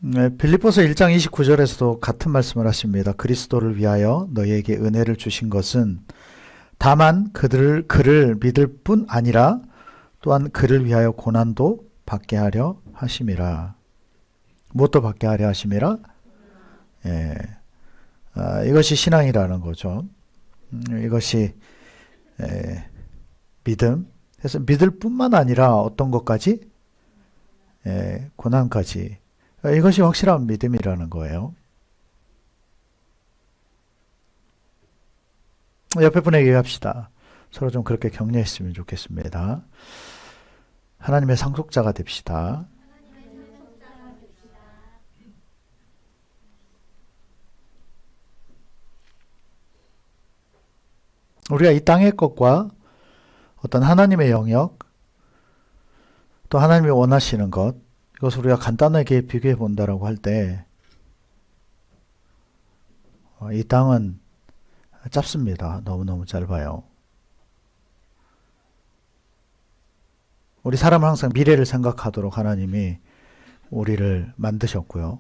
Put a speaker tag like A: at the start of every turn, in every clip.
A: 네, 빌립보서 1장 29절에서도 같은 말씀을 하십니다. 그리스도를 위하여 너희에게 은혜를 주신 것은 다만 그를 믿을 뿐 아니라 또한 그를 위하여 고난도 받게 하려 하심이라. 무엇도 받게 하려 하심이라? 예. 이것이 신앙이라는 거죠. 이것이 믿음. 그래서 믿을 뿐만 아니라 어떤 것까지? 고난까지. 이것이 확실한 믿음이라는 거예요. 옆에 분에게 얘기합시다. 서로 좀 그렇게 격려했으면 좋겠습니다. 하나님의 상속자가 됩시다. 우리가 이 땅의 것과 어떤 하나님의 영역, 또 하나님이 원하시는 것, 이것을 우리가 간단하게 비교해 본다라고 할 때, 이 땅은 짧습니다. 너무너무 짧아요. 우리 사람은 항상 미래를 생각하도록 하나님이 우리를 만드셨고요.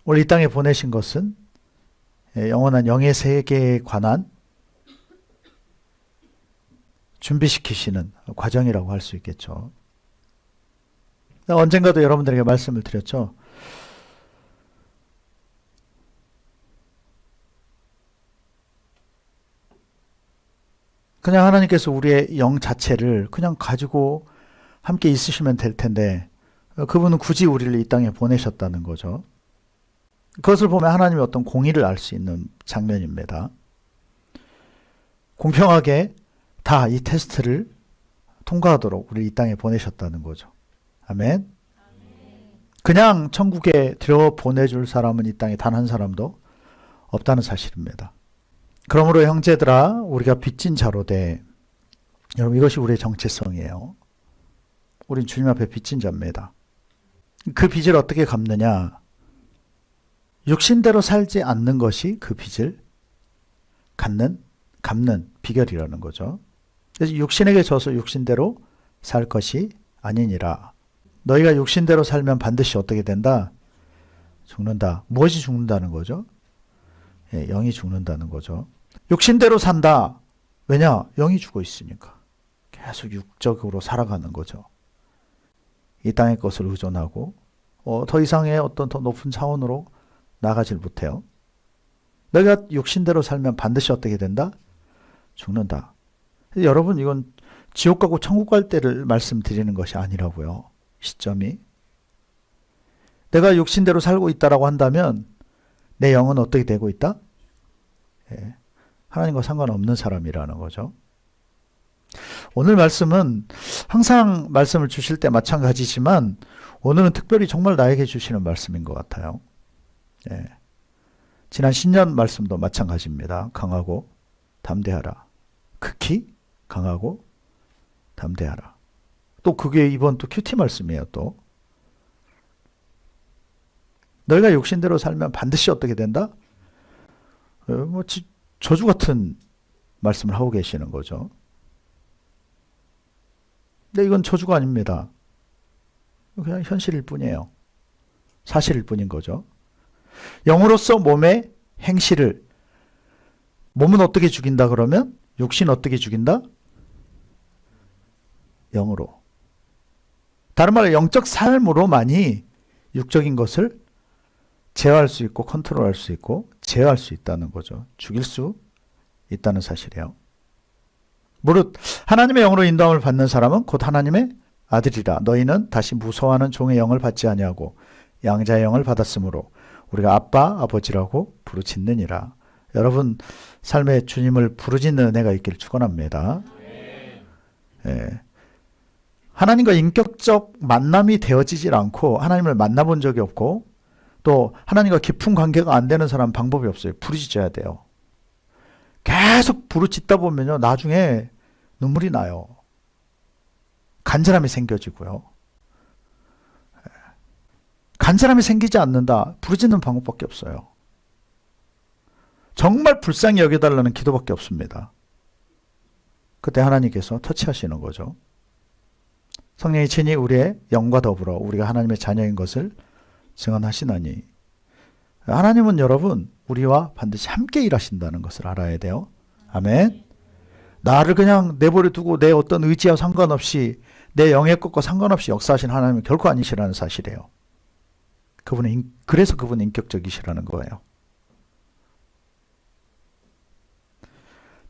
A: 우리 이 땅에 보내신 것은 영원한 영의 세계에 관한 준비시키시는 과정이라고 할 수 있겠죠. 언젠가도 여러분들에게 말씀을 드렸죠. 그냥 하나님께서 우리의 영 자체를 그냥 가지고 함께 있으시면 될 텐데 그분은 굳이 우리를 이 땅에 보내셨다는 거죠. 그것을 보면 하나님의 어떤 공의를 알 수 있는 장면입니다. 공평하게 다 이 테스트를 통과하도록 우리 이 땅에 보내셨다는 거죠. 아멘. 그냥 천국에 들여보내줄 사람은 이 땅에 단 한 사람도 없다는 사실입니다. 그러므로 형제들아 우리가 빚진 자로 돼. 여러분 이것이 우리의 정체성이에요. 우린 주님 앞에 빚진 자입니다. 그 빚을 어떻게 갚느냐? 육신대로 살지 않는 것이 그 빚을 갚는 비결이라는 거죠. 그래서 육신에게 져서 육신대로 살 것이 아니니라. 너희가 육신대로 살면 반드시 어떻게 된다? 죽는다. 무엇이 죽는다는 거죠? 영이 죽는다는 거죠. 육신대로 산다. 왜냐? 영이 죽어 있으니까. 계속 육적으로 살아가는 거죠. 이 땅의 것을 의존하고 더 이상의 어떤 더 높은 차원으로 나가질 못해요. 내가 육신대로 살면 반드시 어떻게 된다? 죽는다. 여러분 이건 지옥 가고 천국 갈 때를 말씀드리는 것이 아니라고요. 시점이. 내가 육신대로 살고 있다라고 한다면 내 영은 어떻게 되고 있다? 하나님과 상관없는 사람이라는 거죠. 오늘 말씀은 항상 말씀을 주실 때 마찬가지지만 오늘은 특별히 정말 나에게 주시는 말씀인 것 같아요. 지난 신년 말씀도 마찬가지입니다. 강하고 담대하라. 극히 강하고 담대하라. 또 그게 이번 또 큐티 말씀이에요. 또 너희가 육신대로 살면 반드시 어떻게 된다? 저주 같은 말씀을 하고 계시는 거죠. 근데 이건 저주가 아닙니다. 그냥 현실일 뿐이에요. 사실일 뿐인 거죠. 영으로서 몸의 행실을 몸은 어떻게 죽인다 그러면 육신 어떻게 죽인다? 영으로. 다른 말로 영적 삶으로만이 육적인 것을 제어할 수 있고 컨트롤할 수 있고 제어할 수 있다는 거죠. 죽일 수 있다는 사실이에요. 무릇 하나님의 영으로 인도함을 받는 사람은 곧 하나님의 아들이라. 너희는 다시 무서워하는 종의 영을 받지 아니하고 양자의 영을 받았으므로 우리가 아빠 아버지라고 부르짖느니라. 여러분 삶에 주님을 부르짖는 은혜가 있기를 축원합니다. 하나님과 인격적 만남이 되어지질 않고 하나님을 만나본 적이 없고 또 하나님과 깊은 관계가 안 되는 사람 방법이 없어요. 부르짖어야 돼요. 계속 부르짖다 보면요 나중에 눈물이 나요. 간절함이 생겨지고요. 간절함이 생기지 않는다. 부르짖는 방법밖에 없어요. 정말 불쌍히 여겨달라는 기도밖에 없습니다. 그때 하나님께서 터치하시는 거죠. 성령이 친히 우리의 영과 더불어 우리가 하나님의 자녀인 것을 증언하시나니. 하나님은 여러분 우리와 반드시 함께 일하신다는 것을 알아야 돼요. 아멘. 나를 그냥 내버려 두고 내 어떤 의지와 상관없이 내 영의 것과 상관없이 역사하신 하나님은 결코 아니시라는 사실이에요. 그래서 그분은 인격적이시라는 거예요.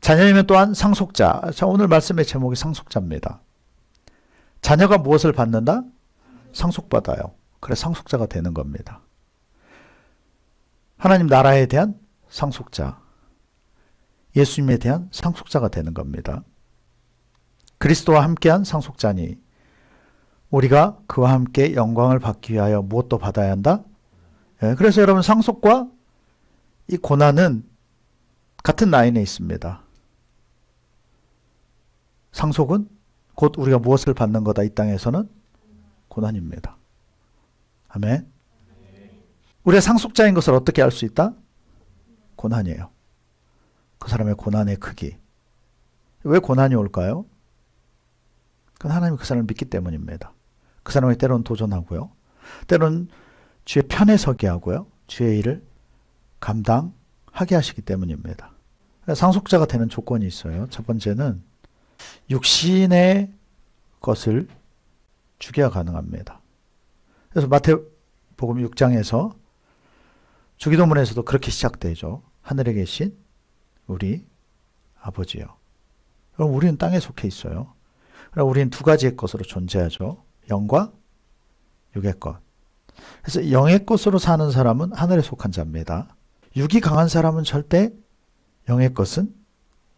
A: 자녀이면 또한 상속자. 자, 오늘 말씀의 제목이 상속자입니다. 자녀가 무엇을 받는다? 상속받아요. 그래서 상속자가 되는 겁니다. 하나님 나라에 대한 상속자. 예수님에 대한 상속자가 되는 겁니다. 그리스도와 함께한 상속자니 우리가 그와 함께 영광을 받기 위하여 무엇도 받아야 한다? 그래서 여러분 상속과 이 고난은 같은 라인에 있습니다. 상속은 곧 우리가 무엇을 받는 거다. 이 땅에서는 고난입니다. 아멘. 우리가 상속자인 것을 어떻게 알 수 있다? 고난이에요. 그 사람의 고난의 크기. 왜 고난이 올까요? 그건 하나님이 그 사람을 믿기 때문입니다. 그 사람이 때로는 도전하고요. 때로는 주의 편에 서게 하고요. 주의 일을 감당하게 하시기 때문입니다. 상속자가 되는 조건이 있어요. 첫 번째는 육신의 것을 주기가 가능합니다. 그래서 마태복음 6장에서 주기도문에서도 그렇게 시작되죠. 하늘에 계신 우리 아버지요. 그럼 우리는 땅에 속해 있어요. 그럼 우리는 두 가지의 것으로 존재하죠. 영과 육의 것. 그래서 영의 것으로 사는 사람은 하늘에 속한 자입니다. 육이 강한 사람은 절대 영의 것은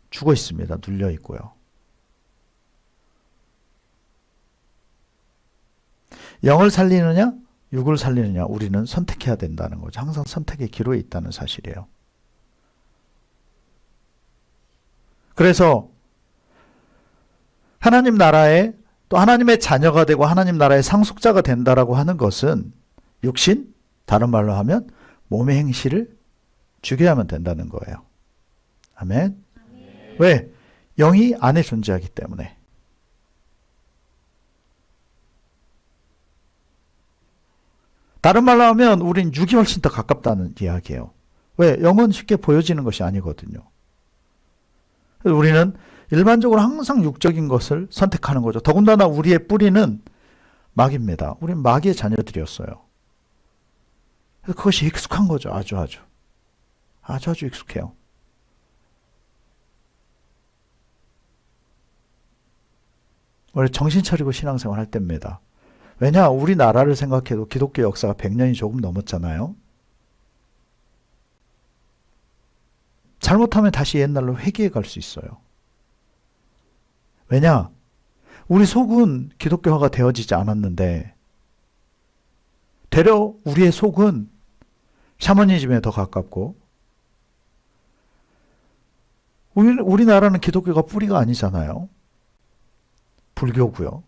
A: 죽어 있습니다. 눌려 있고요. 영을 살리느냐, 육을 살리느냐, 우리는 선택해야 된다는 거죠. 항상 선택의 기로에 있다는 사실이에요. 그래서 하나님 나라에 또 하나님의 자녀가 되고 하나님 나라의 상속자가 된다라고 하는 것은 육신, 다른 말로 하면 몸의 행실을 죽여야만 된다는 거예요. 아멘. 왜? 영이 안에 존재하기 때문에. 다른 말로 하면 우린 육이 훨씬 더 가깝다는 이야기예요. 왜? 영은 쉽게 보여지는 것이 아니거든요. 그래서 우리는 일반적으로 항상 육적인 것을 선택하는 거죠. 더군다나 우리의 뿌리는 마귀입니다. 우리는 마귀의 자녀들이었어요. 그래서 그것이 익숙한 거죠. 아주 익숙해요. 원래 정신 차리고 신앙생활 할 때입니다. 왜냐? 우리나라를 생각해도 기독교 역사가 100년이 조금 넘었잖아요. 잘못하면 다시 옛날로 회귀해 갈 수 있어요. 왜냐? 우리 속은 기독교화가 되어지지 않았는데 되려 우리의 속은 샤머니즘에 더 가깝고 우리나라는 기독교가 뿌리가 아니잖아요. 불교고요.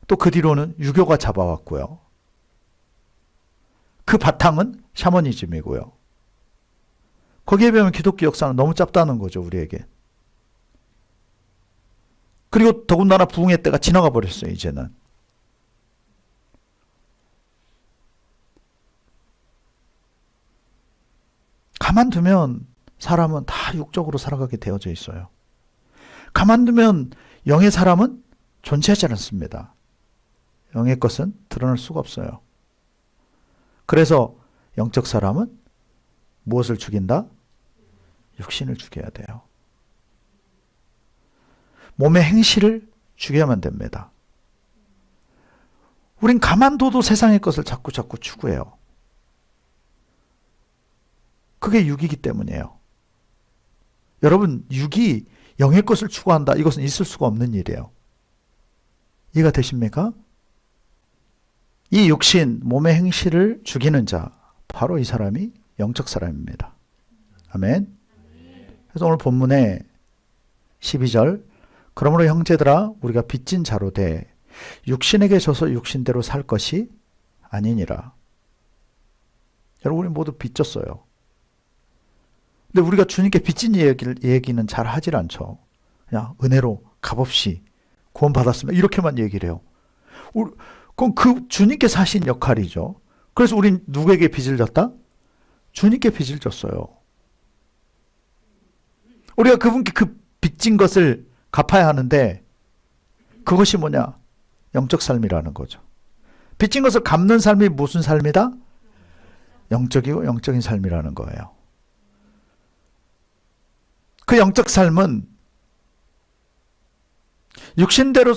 A: 또 그 뒤로는 유교가 잡아왔고요. 그 바탕은 샤머니즘이고요. 거기에 비하면 기독교 역사는 너무 짧다는 거죠, 우리에게. 그리고 더군다나 부흥의 때가 지나가 버렸어요, 이제는. 가만두면 사람은 다 육적으로 살아가게 되어져 있어요. 가만두면 영의 사람은 존재하지 않습니다. 영의 것은 드러날 수가 없어요. 그래서 영적 사람은 무엇을 죽인다? 육신을 죽여야 돼요. 몸의 행실을 죽여야만 됩니다. 우린 가만둬도 세상의 것을 자꾸 추구해요. 그게 육이기 때문이에요. 여러분, 육이 영의 것을 추구한다. 이것은 있을 수가 없는 일이에요. 이해가 되십니까? 이 육신, 몸의 행실을 죽이는 자, 바로 이 사람이 영적 사람입니다. 아멘. 그래서 오늘 본문에 12절, 그러므로 형제들아 우리가 빚진 자로 돼 육신에게 져서 육신대로 살 것이 아니니라. 여러분, 우리 모두 빚졌어요. 근데 우리가 주님께 빚진 얘기는 잘 하질 않죠. 그냥 은혜로 값없이 구원받았습니다. 이렇게만 얘기를 해요. 그럼 그 주님께 사신 역할이죠. 그래서 우린 누구에게 빚을 졌다? 주님께 빚을 졌어요. 우리가 그분께 그 빚진 것을 갚아야 하는데 그것이 뭐냐? 영적 삶이라는 거죠. 빚진 것을 갚는 삶이 무슨 삶이다? 영적이고 영적인 삶이라는 거예요. 그 영적 삶은 육신에게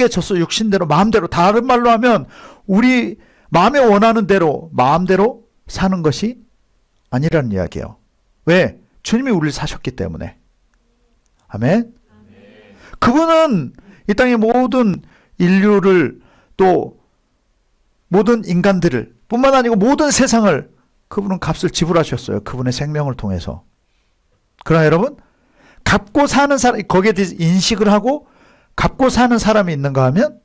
A: 져서 육신대로 마음대로, 다른 말로 하면 우리 마음에 원하는 대로 마음대로 사는 것이 아니라는 이야기예요. 왜? 주님이 우리를 사셨기 때문에. 아멘. 그분은 이 땅의 모든 인류를, 또 모든 인간들을 뿐만 아니고 모든 세상을 그분은 값을 지불하셨어요. 그분의 생명을 통해서. 그러나 여러분, 갚고 사는 사람, 거기에 대해서 인식을 하고 갚고 사는 사람이 있는가 하면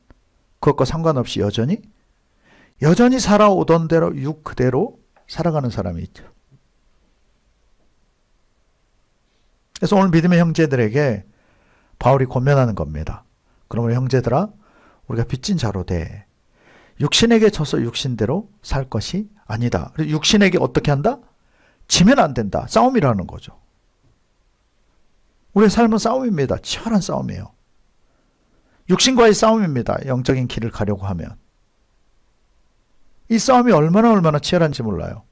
A: 그것과 상관없이 여전히 살아오던 대로 육 그대로 살아가는 사람이 있죠. 그래서 오늘 믿음의 형제들에게 바울이 권면하는 겁니다. 그러면 형제들아, 우리가 빚진 자로 돼 육신에게 져서 육신대로 살 것이 아니다. 육신에게 어떻게 한다? 지면 안 된다. 싸움이라는 거죠. 우리의 삶은 싸움입니다. 치열한 싸움이에요. 육신과의 싸움입니다. 영적인 길을 가려고 하면. 이 싸움이 얼마나 치열한지 몰라요.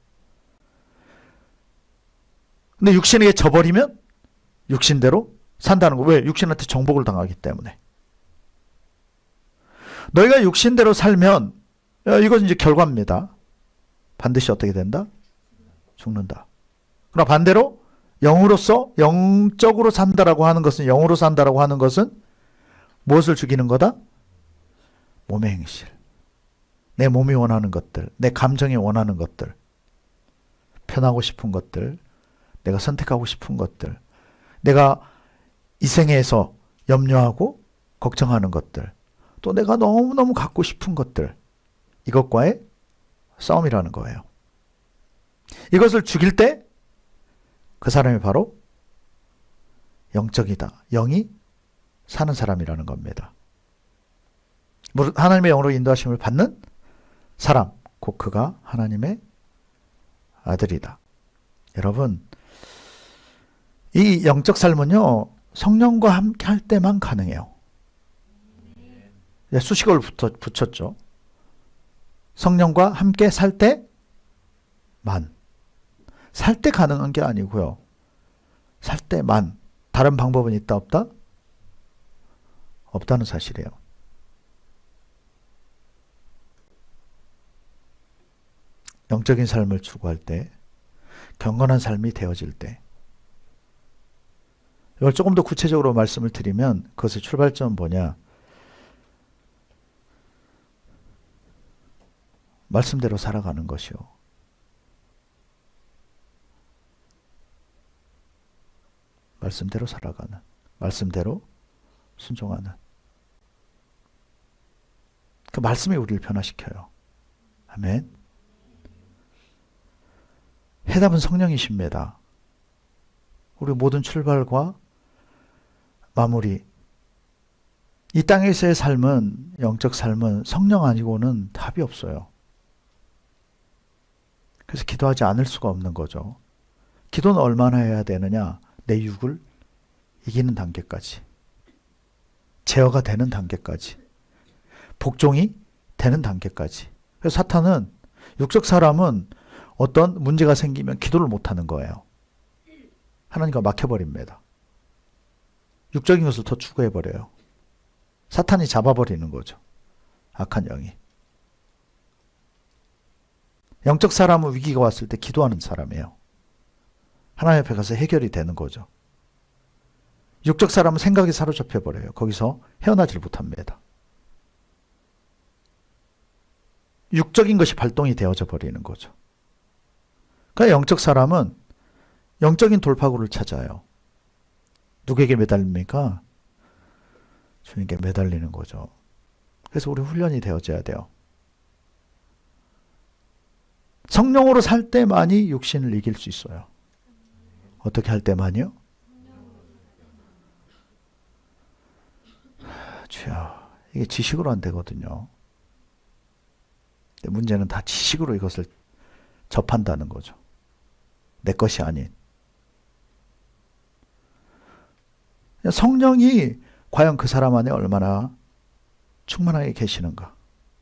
A: 근데 육신에게 져버리면 육신대로 산다는 거. 왜? 육신한테 정복을 당하기 때문에. 너희가 육신대로 살면 이건 이제 결과입니다. 반드시 어떻게 된다? 죽는다. 그러나 반대로 영으로서 영적으로 산다라고 하는 것은, 영으로 산다라고 하는 것은 무엇을 죽이는 거다? 몸의 행실. 내 몸이 원하는 것들, 내 감정이 원하는 것들, 편하고 싶은 것들, 내가 선택하고 싶은 것들, 내가 이 생에서 염려하고 걱정하는 것들, 또 내가 너무너무 갖고 싶은 것들, 이것과의 싸움이라는 거예요. 이것을 죽일 때 그 사람이 바로 영적이다. 영이 사는 사람이라는 겁니다. 하나님의 영으로 인도하심을 받는 사람, 곧 그가 하나님의 아들이다. 여러분, 이 영적 삶은요, 성령과 함께 할 때만 가능해요. 수식어를 붙였죠. 성령과 함께 살 때만. 살 때 가능한 게 아니고요. 살 때만. 다른 방법은 있다 없다? 없다는 사실이에요. 영적인 삶을 추구할 때, 경건한 삶이 되어질 때, 이걸 조금 더 구체적으로 말씀을 드리면 그것의 출발점은 뭐냐? 말씀대로 살아가는 것이요. 말씀대로 살아가는, 말씀대로 순종하는. 그 말씀이 우리를 변화시켜요. 아멘. 해답은 성령이십니다. 우리 모든 출발과 마무리. 이 땅에서의 삶은, 영적 삶은 성령 아니고는 답이 없어요. 그래서 기도하지 않을 수가 없는 거죠. 기도는 얼마나 해야 되느냐? 내 육을 이기는 단계까지, 제어가 되는 단계까지, 복종이 되는 단계까지. 그래서 사탄은, 육적 사람은 어떤 문제가 생기면 기도를 못하는 거예요. 하나님과 막혀버립니다. 육적인 것을 더 추구해버려요. 사탄이 잡아버리는 거죠. 악한 영이. 영적 사람은 위기가 왔을 때 기도하는 사람이에요. 하나님 앞에 가서 해결이 되는 거죠. 육적 사람은 생각에 사로잡혀버려요. 거기서 헤어나질 못합니다. 육적인 것이 발동이 되어져 버리는 거죠. 그러니까 영적 사람은 영적인 돌파구를 찾아요. 누구에게 매달립니까? 주님께 매달리는 거죠. 그래서 우리 훈련이 되어져야 돼요. 성령으로 살 때만이 육신을 이길 수 있어요. 어떻게 할 때만요? 주여, 이게 지식으로 안 되거든요. 문제는 다 지식으로 이것을 접한다는 거죠. 내 것이 아닌. 성령이 과연 그 사람 안에 얼마나 충만하게 계시는가,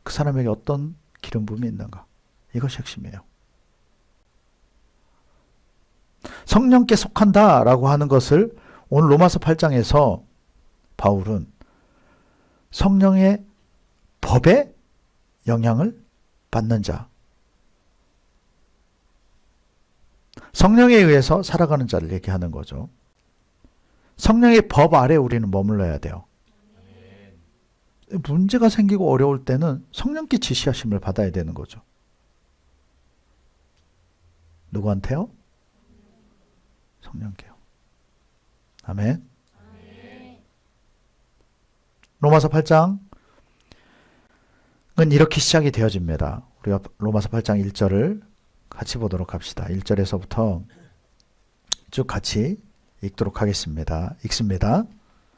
A: 그 사람에게 어떤 기름 부음이 있는가, 이것이 핵심이에요. 성령께 속한다라고 하는 것을 오늘 로마서 8장에서 바울은 성령의 법에 영향을 받는 자, 성령에 의해서 살아가는 자를 얘기하는 거죠. 성령의 법 아래 우리는 머물러야 돼요. 문제가 생기고 어려울 때는 성령께 지시하심을 받아야 되는 거죠. 누구한테요? 성령께요. 아멘. 로마서 8장은 이렇게 시작이 되어집니다. 우리가 로마서 8장 1절을 같이 보도록 합시다. 1절에서부터 쭉 같이 읽도록 하겠습니다. 읽습니다.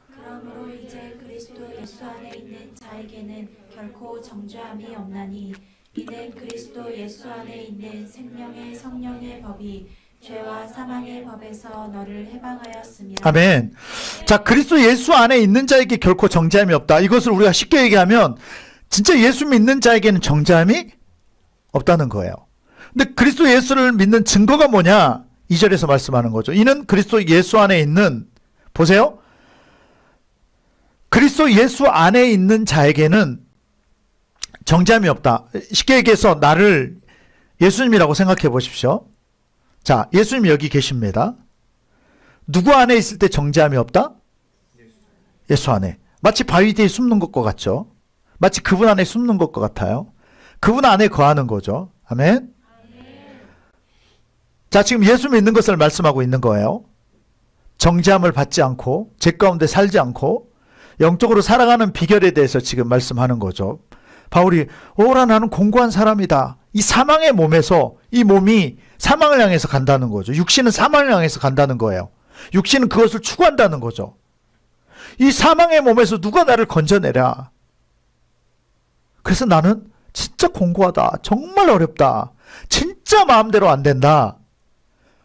B: 그러므로 이제 그리스도 예수 안에 있는 자에게는 결코 정죄함이 없나니 이는 그리스도 예수 안에 있는 생명의 성령의 법이 죄와 사망의 법에서 너를 해방하였습니다.
A: 아멘. 자, 그리스도 예수 안에 있는 자에게 결코 정죄함이 없다. 이것을 우리가 쉽게 얘기하면 진짜 예수 믿는 자에게는 정죄함이 없다는 거예요. 근데 그리스도 예수를 믿는 증거가 뭐냐? 2절에서 말씀하는 거죠. 이는 그리스도 예수 안에 있는, 보세요. 그리스도 예수 안에 있는 자에게는 정죄함이 없다. 쉽게 얘기해서 나를 예수님이라고 생각해 보십시오. 자, 예수님 여기 계십니다. 누구 안에 있을 때 정죄함이 없다? 예수 안에. 마치 바위 뒤에 숨는 것과 같죠. 마치 그분 안에 숨는 것과 같아요. 그분 안에 거하는 거죠. 아멘. 자, 지금 예수 믿는 것을 말씀하고 있는 거예요. 정죄함을 받지 않고 죄 가운데 살지 않고 영적으로 살아가는 비결에 대해서 지금 말씀하는 거죠. 바울이 오라 나는 공고한 사람이다. 이 사망의 몸에서 이 몸이 사망을 향해서 간다는 거죠. 육신은 사망을 향해서 간다는 거예요. 육신은 그것을 추구한다는 거죠. 이 사망의 몸에서 누가 나를 건져내랴. 그래서 나는 진짜 공고하다. 정말 어렵다. 진짜 마음대로 안 된다.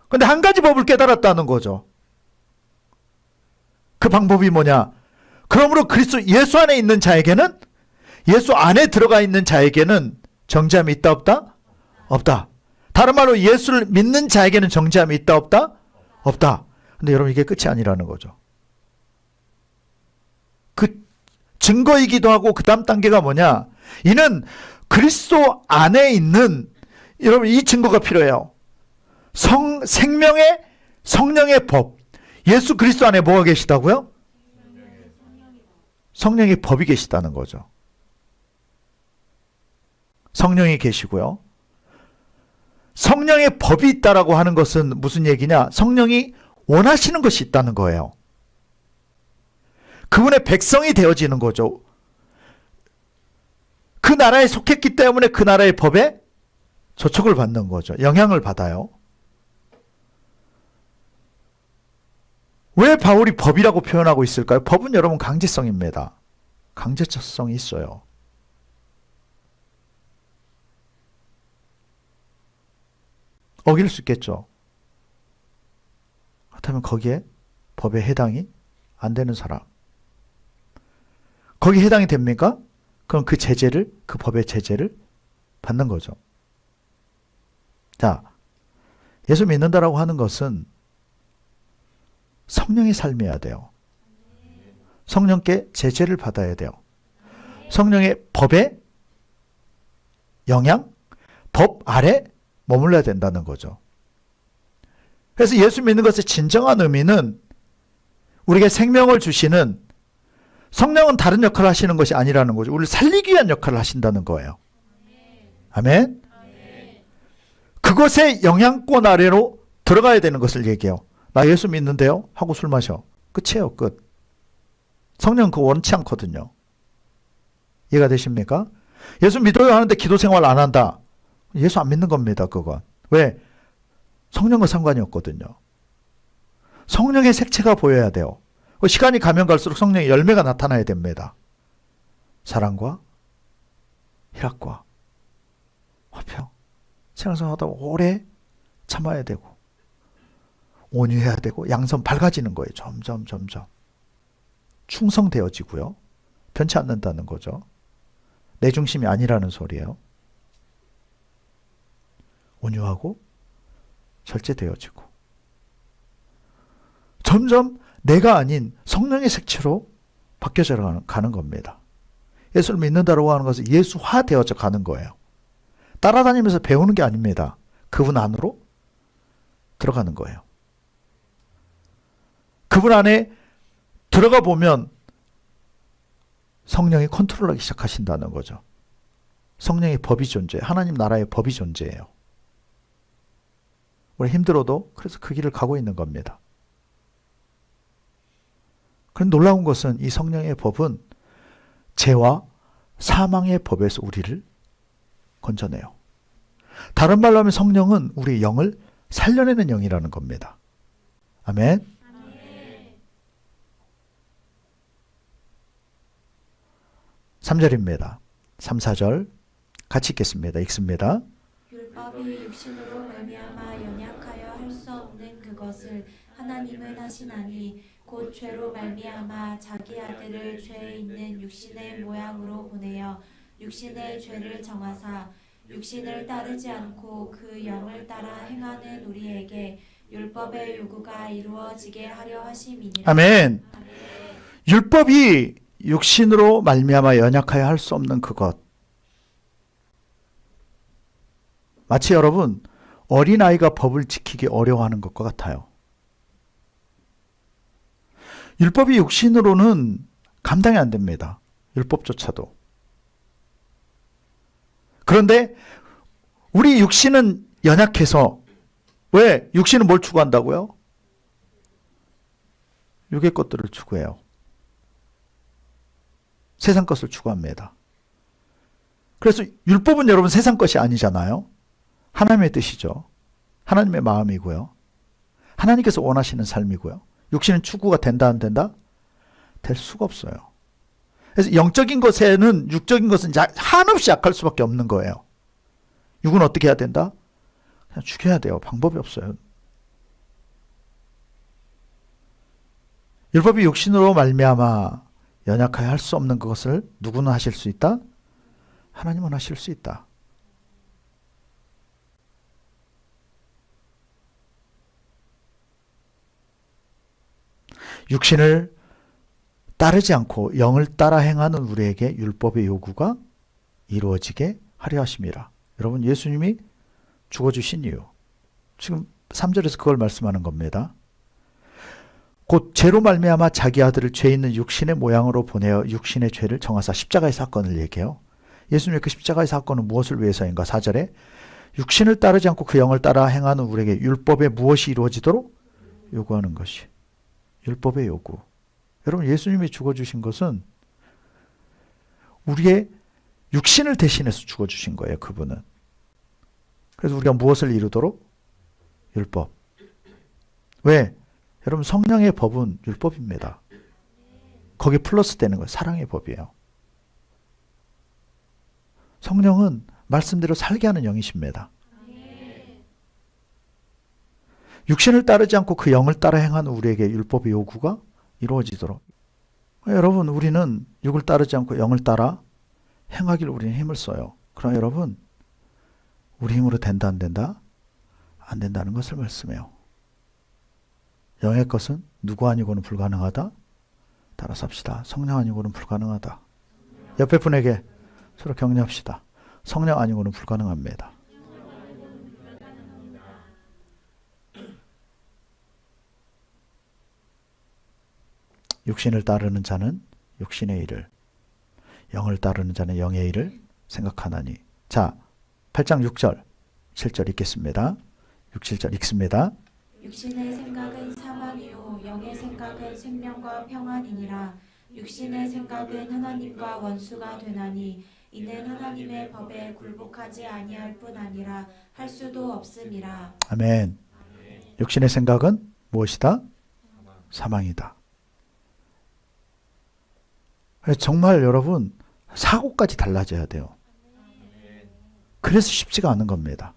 A: 근데 한 가지 법을 깨달았다는 거죠. 그 방법이 뭐냐? 그러므로 그리스도 예수 안에 있는 자에게는, 예수 안에 들어가 있는 자에게는 정죄함이 있다 없다? 없다. 다른 말로 예수를 믿는 자에게는 정죄함이 있다 없다? 없다. 근데 여러분 이게 끝이 아니라는 거죠. 그 증거이기도 하고 그 다음 단계가 뭐냐? 이는 그리스도 안에 있는, 여러분 이 증거가 필요해요. 생명의 성령의 법. 예수 그리스도 안에 뭐가 계시다고요? 성령의 법이 계시다는 거죠. 성령이 계시고요. 성령의 법이 있다라고 하는 것은 무슨 얘기냐? 성령이 원하시는 것이 있다는 거예요. 그분의 백성이 되어지는 거죠. 그 나라에 속했기 때문에 그 나라의 법에 조촉을 받는 거죠. 영향을 받아요. 왜 바울이 법이라고 표현하고 있을까요? 법은 여러분 강제성입니다. 강제성이 있어요. 어길 수 있겠죠. 그렇다면 거기에 법에 해당이 안 되는 사람. 거기에 해당이 됩니까? 그럼 그 제재를, 그 법의 제재를 받는 거죠. 자, 예수 믿는다라고 하는 것은 성령의 삶이어야 돼요. 성령께 제재를 받아야 돼요. 성령의 법의 영향, 법 아래 머물러야 된다는 거죠. 그래서 예수 믿는 것의 진정한 의미는 우리에게 생명을 주시는, 성령은 다른 역할을 하시는 것이 아니라는 거죠. 우리를 살리기 위한 역할을 하신다는 거예요. 아멘? 그것의 영향권 아래로 들어가야 되는 것을 얘기해요. 나 예수 믿는데요? 하고 술 마셔. 끝이에요. 끝. 성령은 그거 원치 않거든요. 이해가 되십니까? 예수 믿어요 하는데 기도 생활 안 한다. 예수 안 믿는 겁니다. 그건. 왜? 성령과 상관이 없거든요. 성령의 색채가 보여야 돼요. 시간이 가면 갈수록 성령의 열매가 나타나야 됩니다. 사랑과 희락과 화평. 신앙생활하다 오래 참아야 되고 온유해야 되고 양선 밝아지는 거예요. 점점 충성되어지고요. 변치 않는다는 거죠. 내 중심이 아니라는 소리예요. 온유하고 절제되어지고 점점 내가 아닌 성령의 색채로 바뀌어져 가는 겁니다. 예수를 믿는다고 하는 것은 예수화되어져 가는 거예요. 따라다니면서 배우는 게 아닙니다. 그분 안으로 들어가는 거예요. 그분 안에 들어가 보면 성령이 컨트롤하기 시작하신다는 거죠. 성령의 법이 존재해요. 하나님 나라의 법이 존재해요. 우리 힘들어도 그래서 그 길을 가고 있는 겁니다. 그런데 놀라운 것은 이 성령의 법은 죄와 사망의 법에서 우리를 건져내요. 다른 말로 하면 성령은 우리의 영을 살려내는 영이라는 겁니다. 아멘. 3절입니다. 3, 4절 같이 읽겠습니다. 읽습니다.
B: 율법이 육신으로 말미암아 연약하여 할 수 없는 그것을 하나님은 하시나니 곧 죄로 말미암아 자기 아들을 죄 있는 육신의 모양으로 보내어 육신의 죄를 정하사 육신을 따르지 않고 그 영을 따라 행하는 우리에게 율법의 요구가 이루어지게 하려 하심이니라.
A: 아멘. 율법이 육신으로 말미암아 연약하여 할 수 없는 그것. 마치 여러분 어린아이가 법을 지키기 어려워하는 것과 같아요. 율법이 육신으로는 감당이 안 됩니다. 율법조차도. 그런데 우리 육신은 연약해서 왜? 육신은 뭘 추구한다고요? 육의 것들을 추구해요. 세상 것을 추구합니다. 그래서 율법은 여러분 세상 것이 아니잖아요. 하나님의 뜻이죠. 하나님의 마음이고요. 하나님께서 원하시는 삶이고요. 육신은 추구가 된다 안 된다? 될 수가 없어요. 그래서 영적인 것에는 육적인 것은 한없이 약할 수밖에 없는 거예요. 육은 어떻게 해야 된다? 그냥 죽여야 돼요. 방법이 없어요. 율법이 육신으로 말미암아 연약하여 할 수 없는 그것을 누구는 하실 수 있다? 하나님은 하실 수 있다. 육신을 따르지 않고 영을 따라 행하는 우리에게 율법의 요구가 이루어지게 하려 하심이라. 여러분 예수님이 죽어주신 이유. 지금 3절에서 그걸 말씀하는 겁니다. 곧 죄로 말미암아 자기 아들을 죄 있는 육신의 모양으로 보내어 육신의 죄를 정하사 십자가의 사건을 얘기해요. 예수님의 그 십자가의 사건은 무엇을 위해서인가? 4절에 육신을 따르지 않고 그 영을 따라 행하는 우리에게 율법에 무엇이 이루어지도록 요구하는 것이. 율법의 요구. 여러분 예수님이 죽어주신 것은 우리의 육신을 대신해서 죽어주신 거예요. 그분은. 그래서 우리가 무엇을 이루도록? 율법. 왜? 여러분 성령의 법은 율법입니다. 거기에 플러스 되는 거예요. 사랑의 법이에요. 성령은 말씀대로 살게 하는 영이십니다. 육신을 따르지 않고 그 영을 따라 행하는 우리에게 율법의 요구가 이루어지도록. 여러분 우리는 육을 따르지 않고 영을 따라 행하기를 우리는 힘을 써요. 그러나 여러분 우리 힘으로 된다 안 된다? 안 된다는 것을 말씀해요. 영의 것은 누구 아니고는 불가능하다? 따라서 합시다. 성령 아니고는 불가능하다. 옆에 분에게 서로 격려합시다. 성령 아니고는 불가능합니다. 육신을 따르는 자는 육신의 일을, 영을 따르는 자는 영의 일을 생각하나니. 자, 8장 6절, 7절 읽겠습니다. 6, 7절 읽습니다.
B: 육신의 생각은 사망이요 영의 생각은 생명과 평안이니라. 육신의 생각은 하나님과 원수가 되나니 이는 하나님의 법에 굴복하지 아니할 뿐 아니라 할 수도 없음이라.
A: 아멘. 육신의 생각은 무엇이다? 사망이다. 정말 여러분 사고까지 달라져야 돼요. 그래서 쉽지가 않은 겁니다.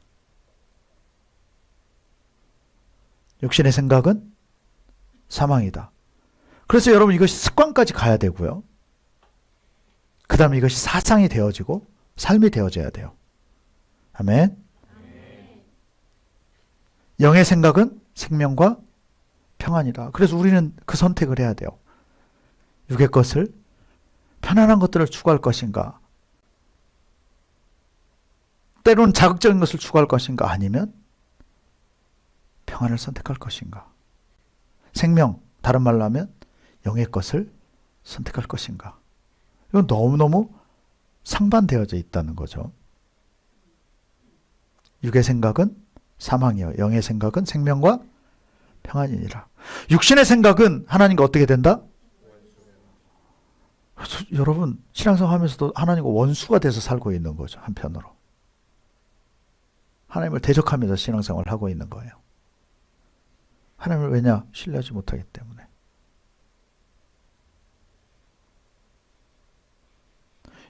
A: 육신의 생각은 사망이다. 그래서 여러분 이것이 습관까지 가야 되고요. 그 다음에 이것이 사상이 되어지고 삶이 되어져야 돼요. 아멘. 영의 생각은 생명과 평안이다. 그래서 우리는 그 선택을 해야 돼요. 육의 것을, 편안한 것들을 추구할 것인가, 때로는 자극적인 것을 추구할 것인가, 아니면 평안을 선택할 것인가. 생명, 다른 말로 하면 영의 것을 선택할 것인가. 이건 너무너무 상반되어져 있다는 거죠. 육의 생각은 사망이요, 영의 생각은 생명과 평안이니라. 육신의 생각은 하나님과 어떻게 된다? 여러분 신앙생활 하면서도 하나님과 원수가 돼서 살고 있는 거죠. 한편으로 하나님을 대적하면서 신앙생활을 하고 있는 거예요. 하나님을 왜냐? 신뢰하지 못하기 때문에.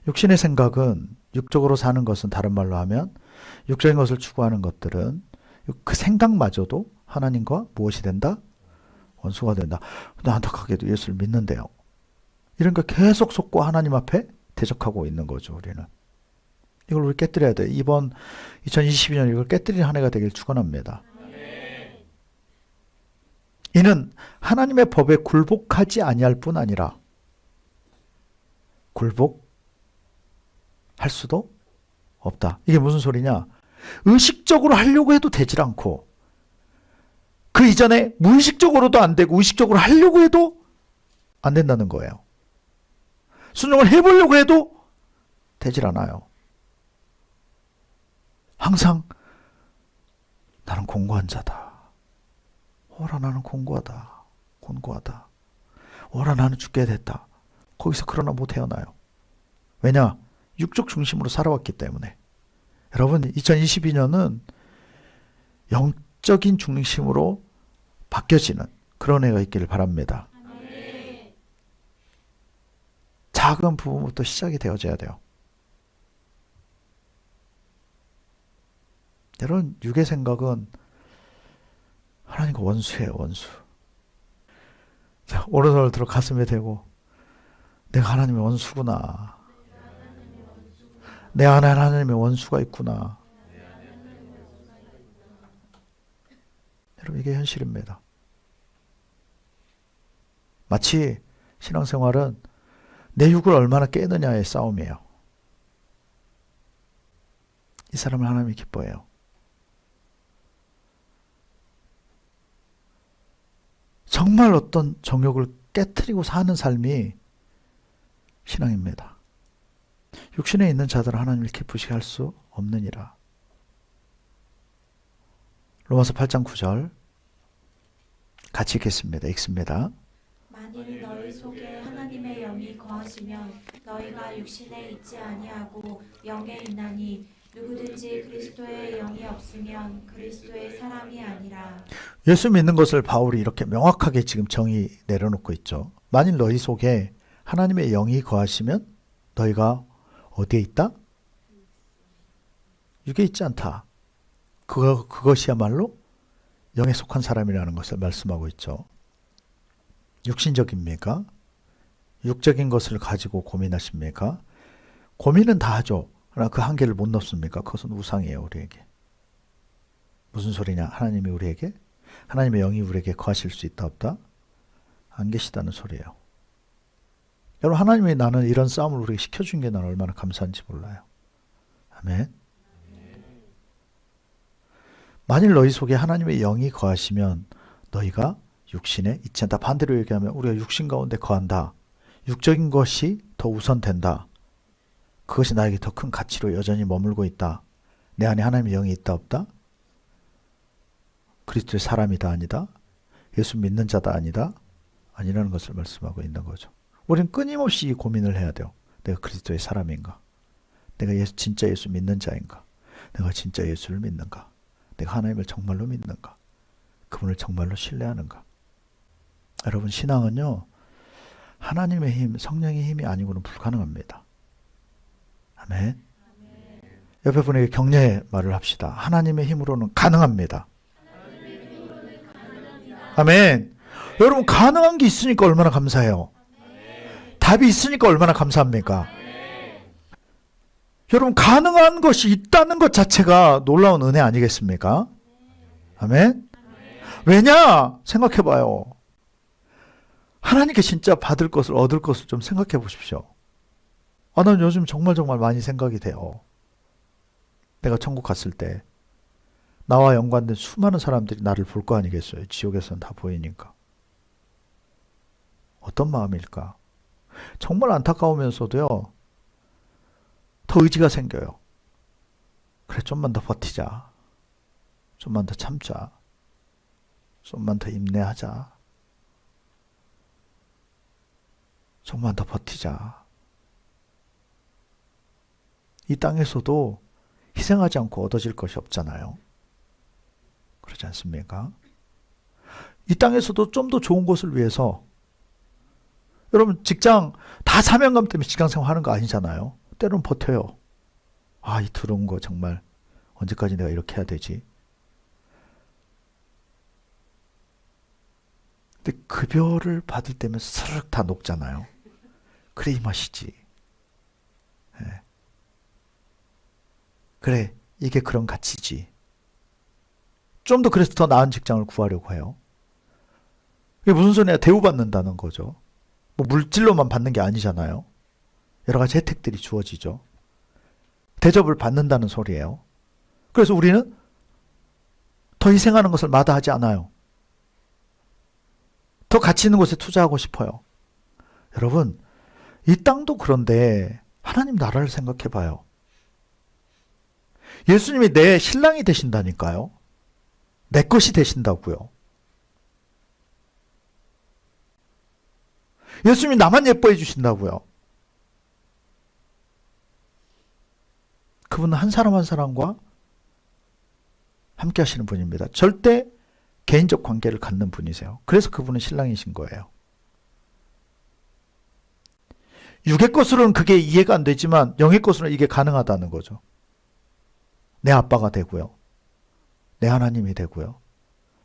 A: 육신의 생각은, 육적으로 사는 것은, 다른 말로 하면 육적인 것을 추구하는 것들은 그 생각마저도 하나님과 무엇이 된다? 원수가 된다. 근데 안타깝게도 예수를 믿는데요. 이런 거 계속 속고 하나님 앞에 대적하고 있는 거죠. 우리는. 이걸 우리 깨뜨려야 돼요. 이번 2022년 이걸 깨뜨리는 한 해가 되길 축원합니다. 이는 하나님의 법에 굴복하지 아니할 뿐 아니라 굴복할 수도 없다. 이게 무슨 소리냐? 의식적으로 하려고 해도 되질 않고, 그 이전에 무의식적으로도 안 되고 의식적으로 하려고 해도 안 된다는 거예요. 순종을 해보려고 해도 되질 않아요. 항상 나는 공고한 자다. 오라 나는 공고하다. 곤고하다. 오라 나는 죽게 됐다. 거기서 그러나 못 헤어나요. 왜냐? 육적 중심으로 살아왔기 때문에. 여러분 2022년은 영적인 중심으로 바뀌어지는 그런 해가 있기를 바랍니다. 작은 부분부터 시작이 되어져야 돼요. 여러분 육의 생각은 하나님과 원수예요. 원수. 자, 오른손을 들어 가슴에 대고 내가 하나님의 원수구나. 내 안에 하나님의 원수가 있구나. 여러분 이게 현실입니다. 마치 신앙생활은 내 육을 얼마나 깨느냐의 싸움이에요. 이 사람을 하나님이 기뻐해요. 정말 어떤 정욕을 깨트리고 사는 삶이 신앙입니다. 육신에 있는 자들은 하나님을 기쁘시게 할 수 없느니라. 로마서 8장 9절 같이 읽겠습니다. 읽습니다.
B: 만일 너희 속에 하나님의 영이 거하시면 너희가 육신에 있지 아니하고 영에 있나니 누구든지 그리스도의 영이 없으면 그리스도의 사람이 아니라.
A: 예수 믿는 것을 바울이 이렇게 명확하게 지금 정의 내려놓고 있죠. 만일 너희 속에 하나님의 영이 거하시면 너희가 어디에 있다? 육에 있지 않다. 그것이야말로 영에 속한 사람이라는 것을 말씀하고 있죠. 육신적입니까? 육적인 것을 가지고 고민하십니까? 고민은 다 하죠. 그러나 그 한계를 못 넘습니까? 그것은 우상이에요. 우리에게. 무슨 소리냐? 하나님이 우리에게, 하나님의 영이 우리에게 거하실 수 있다 없다? 안 계시다는 소리예요. 여러분 하나님이 나는 이런 싸움을 우리에게 시켜준 게 나는 얼마나 감사한지 몰라요. 아멘. 만일 너희 속에 하나님의 영이 거하시면 너희가 육신에 있지 않다. 반대로 얘기하면 우리가 육신 가운데 거한다. 육적인 것이 더 우선된다. 그것이 나에게 더 큰 가치로 여전히 머물고 있다. 내 안에 하나님의 영이 있다 없다? 그리스도의 사람이다 아니다? 예수 믿는 자다 아니다? 아니라는 것을 말씀하고 있는 거죠. 우리는 끊임없이 고민을 해야 돼요. 내가 그리스도의 사람인가? 내가 진짜 예수 믿는 자인가? 내가 진짜 예수를 믿는가? 내가 하나님을 정말로 믿는가? 그분을 정말로 신뢰하는가? 여러분 신앙은요. 하나님의 힘, 성령의 힘이 아니고는 불가능합니다. 아멘. 옆에 분에게 격려의 말을 합시다. 하나님의 힘으로는 가능합니다. 아멘. 여러분, 가능한 게 있으니까 얼마나 감사해요. 답이 있으니까 얼마나 감사합니까? 여러분, 가능한 것이 있다는 것 자체가 놀라운 은혜 아니겠습니까? 아멘. 왜냐? 생각해봐요. 하나님께 진짜 받을 것을, 얻을 것을 좀 생각해 보십시오. 나는 요즘 정말 많이 생각이 돼요. 내가 천국 갔을 때 나와 연관된 수많은 사람들이 나를 볼 거 아니겠어요. 지옥에서는 다 보이니까. 어떤 마음일까? 정말 안타까우면서도요, 더 의지가 생겨요. 그래, 좀만 더 버티자. 좀만 더 참자. 좀만 더 인내하자. 좀만 더 버티자. 이 땅에서도 희생하지 않고 얻어질 것이 없잖아요. 그렇지 않습니까? 이 땅에서도 좀 더 좋은 것을 위해서, 여러분 직장 다 사명감 때문에 직장생활 하는 거 아니잖아요. 때로는 버텨요. 이 들어온 거 정말 언제까지 내가 이렇게 해야 되지? 근데 급여를 받을 때면 스르륵 다 녹잖아요. 그래, 이 맛이지. 네. 그래, 이게 그런 가치지. 좀 더 그래서 더 나은 직장을 구하려고 해요. 이게 무슨 소리냐? 대우받는다는 거죠. 뭐 물질로만 받는 게 아니잖아요. 여러 가지 혜택들이 주어지죠. 대접을 받는다는 소리예요. 그래서 우리는 더 희생하는 것을 마다하지 않아요. 더 가치 있는 곳에 투자하고 싶어요. 여러분, 이 땅도 그런데 하나님 나라를 생각해 봐요. 예수님이 내 신랑이 되신다니까요. 내 것이 되신다고요. 예수님이 나만 예뻐해 주신다고요. 그분은 한 사람 한 사람과 함께 하시는 분입니다. 절대 개인적 관계를 갖는 분이세요. 그래서 그분은 신랑이신 거예요. 육의 것으로는 그게 이해가 안 되지만 영의 것으로는 이게 가능하다는 거죠. 내 아빠가 되고요. 내 하나님이 되고요.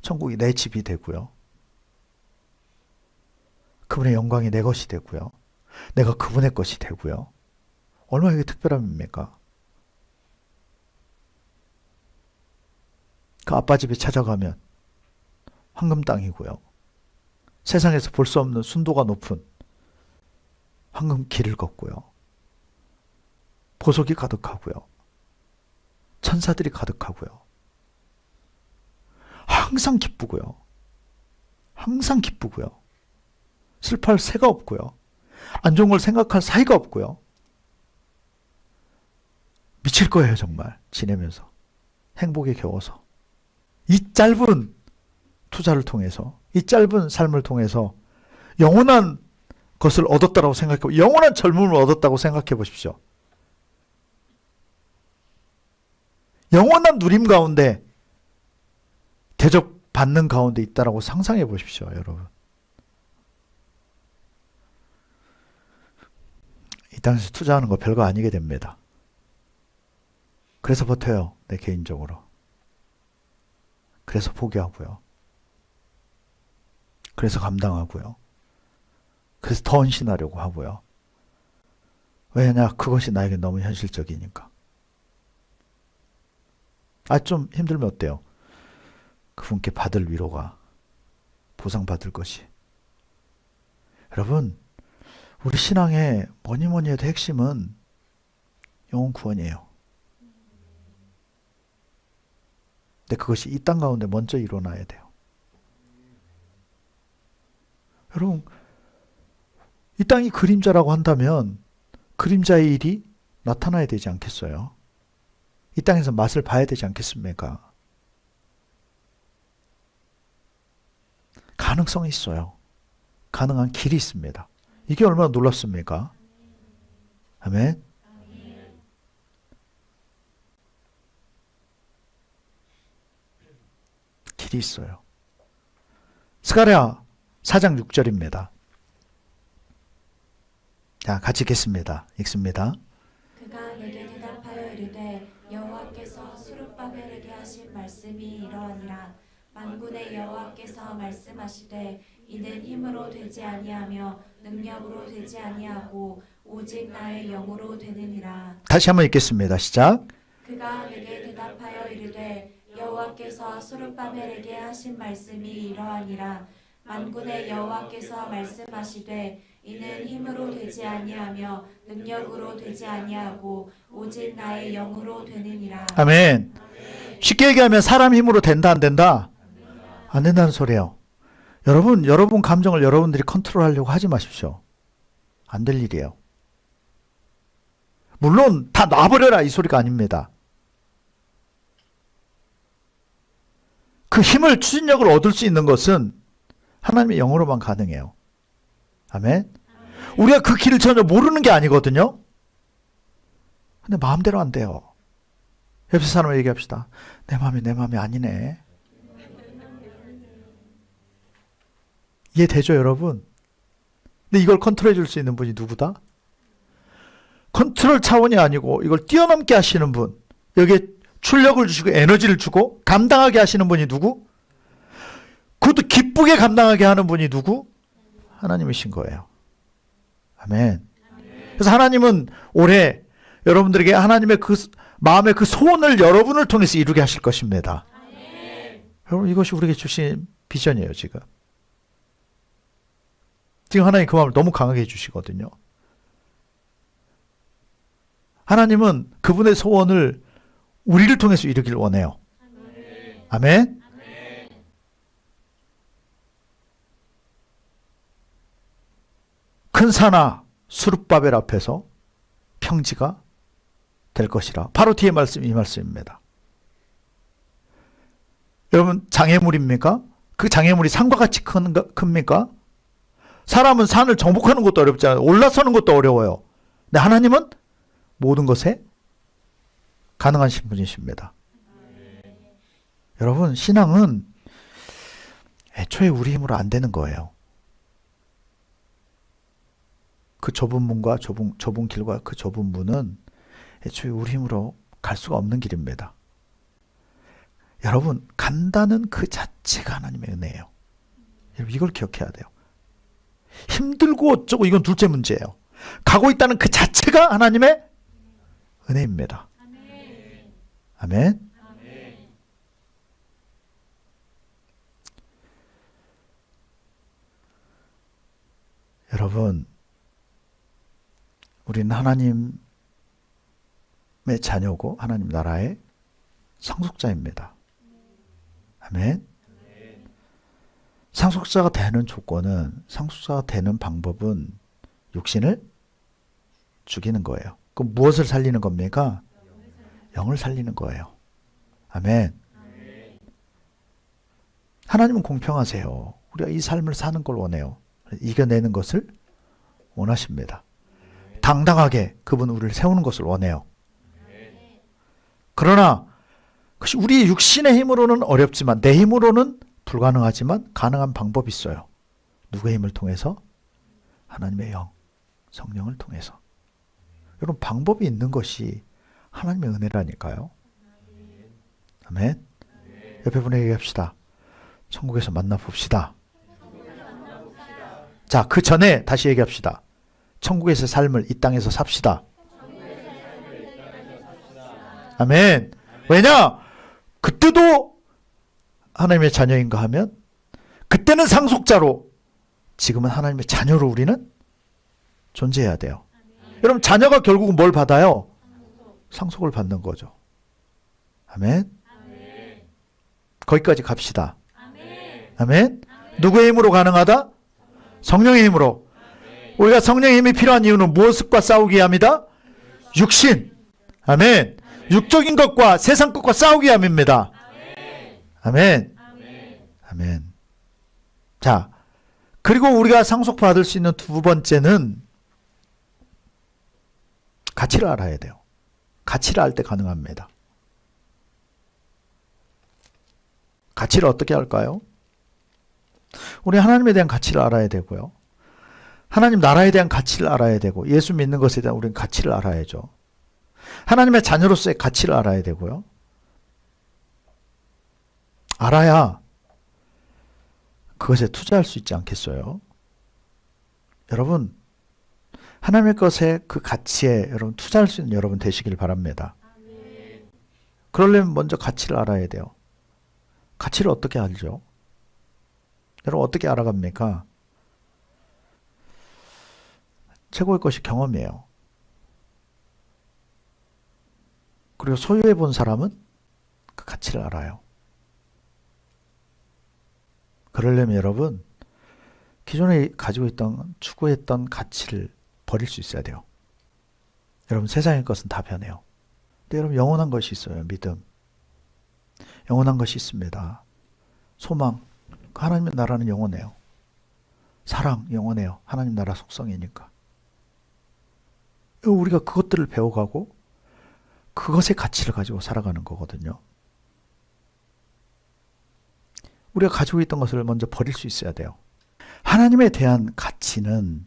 A: 천국이 내 집이 되고요. 그분의 영광이 내 것이 되고요. 내가 그분의 것이 되고요. 얼마나 이게 특별함입니까? 그 아빠 집에 찾아가면 황금 땅이고요. 세상에서 볼 수 없는 순도가 높은 황금 길을 걷고요. 보석이 가득하고요. 천사들이 가득하고요. 항상 기쁘고요. 항상 기쁘고요. 슬퍼할 새가 없고요. 안 좋은 걸 생각할 사이가 없고요. 미칠 거예요, 정말. 지내면서. 행복에 겨워서. 이 짧은 투자를 통해서, 이 짧은 삶을 통해서 영원한 것을 얻었다고 생각해, 영원한 젊음을 얻었다고 생각해 보십시오. 영원한 누림 가운데, 대접받는 가운데 있다라고 상상해 보십시오, 여러분. 이 땅에서 투자하는 거 별거 아니게 됩니다. 그래서 버텨요, 내 개인적으로. 그래서 포기하고요. 그래서 감당하고요. 그래서 더 헌신하려고 하고요. 왜냐? 그것이 나에게 너무 현실적이니까. 좀 힘들면 어때요? 그분께 받을 위로가, 보상받을 것이. 여러분, 우리 신앙의 뭐니 해도 핵심은 영혼 구원이에요. 근데 그것이 이 땅 가운데 먼저 일어나야 돼요. 여러분, 이 땅이 그림자라고 한다면 그림자의 일이 나타나야 되지 않겠어요? 이 땅에서 맛을 봐야 되지 않겠습니까? 가능성이 있어요. 가능한 길이 있습니다. 이게 얼마나 놀랍습니까? 아멘. 길이 있어요. 스가랴 4장 6절입니다. 자, 같이 읽겠습니다. 읽습니다.
B: 그가 내게 대답하여 이르되 여호와께서 스룹바벨에게 하신 말씀이 이러하니라. 만군의 여호와께서 말씀하시되 이는 힘으로 되지 아니하며 능력으로 되지 아니하고 오직 나의 영으로 되느니라.
A: 다시 한번 읽겠습니다. 시작.
B: 그가 내게 대답하여 이르되 여호와께서 스룹바벨에게 하신 말씀이 이러하니라. 만군의 여호와께서 말씀하시되 이는 힘으로 되지 아니하며 능력으로 되지 아니하고 오직 나의 영으로 되느니라.
A: 아멘. 쉽게 얘기하면 사람 힘으로 된다 안 된다? 안 된다는 소리예요. 여러분 감정을 여러분들이 컨트롤하려고 하지 마십시오. 안 될 일이에요. 물론 다 놔버려라 이 소리가 아닙니다. 그 힘을 추진력을 얻을 수 있는 것은 하나님의 영으로만 가능해요. 아멘. 우리가 그 길을 전혀 모르는 게 아니거든요. 근데 마음대로 안 돼요. 옆에 사람을 얘기합시다. 내 마음이 아니네. 이해되죠, 여러분? 근데 이걸 컨트롤해 줄 수 있는 분이 누구다? 컨트롤 차원이 아니고 이걸 뛰어넘게 하시는 분, 여기에 출력을 주시고 에너지를 주고 감당하게 하시는 분이 누구? 그것도 기쁘게 감당하게 하는 분이 누구? 하나님이신 거예요. 아멘. 그래서 하나님은 올해 여러분들에게 하나님의 그 마음의 그 소원을 여러분을 통해서 이루게 하실 것입니다. 여러분, 이것이 우리에게 주신 비전이에요, 지금. 지금 하나님 그 마음을 너무 강하게 해주시거든요. 하나님은 그분의 소원을 우리를 통해서 이루길 원해요. 아멘. 큰 산아 스룹바벨 앞에서 평지가 될 것이라. 바로 뒤에 말씀, 이 말씀입니다. 여러분, 장애물입니까? 그 장애물이 산과 같이 큽니까? 사람은 산을 정복하는 것도 어렵잖아요. 올라서는 것도 어려워요. 근데 하나님은 모든 것에 가능하신 분이십니다. 여러분, 신앙은 애초에 우리 힘으로 안 되는 거예요. 그 좁은 문과 좁은 길과 그 좁은 문은 애초에 우리 힘으로 갈 수가 없는 길입니다. 여러분, 간다는 그 자체가 하나님의 은혜예요. 여러분, 이걸 기억해야 돼요. 힘들고 어쩌고 이건 둘째 문제예요. 가고 있다는 그 자체가 하나님의 은혜입니다. 아멘. 여러분, 우리는 하나님의 자녀고 하나님 나라의 상속자입니다. 아멘. 상속자가 되는 조건은, 상속자가 되는 방법은 육신을 죽이는 거예요. 그럼 무엇을 살리는 겁니까? 영을 살리는 거예요. 아멘. 하나님은 공평하세요. 우리가 이 삶을 사는 걸 원해요. 이겨내는 것을 원하십니다. 당당하게 그분 우리를 세우는 것을 원해요. 그러나 그것이 우리 육신의 힘으로는 어렵지만, 내 힘으로는 불가능하지만 가능한 방법이 있어요. 누구의 힘을 통해서? 하나님의 영, 성령을 통해서. 여러분, 방법이 있는 것이 하나님의 은혜라니까요. 아멘. 옆에 분에게 얘기합시다. 천국에서 만나봅시다. 자, 그 전에 다시 얘기합시다. 천국에서 삶을 이 땅에서 삽시다. 아멘. 왜냐? 그때도 하나님의 자녀인가 하면, 그때는 상속자로, 지금은 하나님의 자녀로 우리는 존재해야 돼요. 여러분, 자녀가 결국은 뭘 받아요? 상속을 받는 거죠. 아멘. 거기까지 갑시다. 아멘. 누구의 힘으로 가능하다? 성령의 힘으로. 우리가 성령의 힘이 필요한 이유는 무엇과 싸우기 위함이다? 육신. 아멘. 육적인 것과 세상 것과 싸우기 위함입니다. 아멘. 아멘. 자, 그리고 우리가 상속받을 수 있는 두 번째는 가치를 알아야 돼요. 가치를 알 때 가능합니다. 가치를 어떻게 할까요? 우리 하나님에 대한 가치를 알아야 되고요. 하나님 나라에 대한 가치를 알아야 되고, 예수 믿는 것에 대한 우리는 가치를 알아야죠. 하나님의 자녀로서의 가치를 알아야 되고요. 알아야 그것에 투자할 수 있지 않겠어요? 여러분, 하나님의 것에 그 가치에 여러분 투자할 수 있는 여러분 되시길 바랍니다. 그러려면 먼저 가치를 알아야 돼요. 가치를 어떻게 알죠? 여러분 어떻게 알아갑니까? 최고의 것이 경험이에요. 그리고 소유해 본 사람은 그 가치를 알아요. 그러려면 여러분 기존에 가지고 있던 추구했던 가치를 버릴 수 있어야 돼요. 여러분 세상의 것은 다 변해요. 근데 여러분 영원한 것이 있어요. 믿음. 영원한 것이 있습니다. 소망. 하나님의 나라는 영원해요. 사랑 영원해요. 하나님 나라 속성이니까. 우리가 그것들을 배워가고 그것의 가치를 가지고 살아가는 거거든요. 우리가 가지고 있던 것을 먼저 버릴 수 있어야 돼요. 하나님에 대한 가치는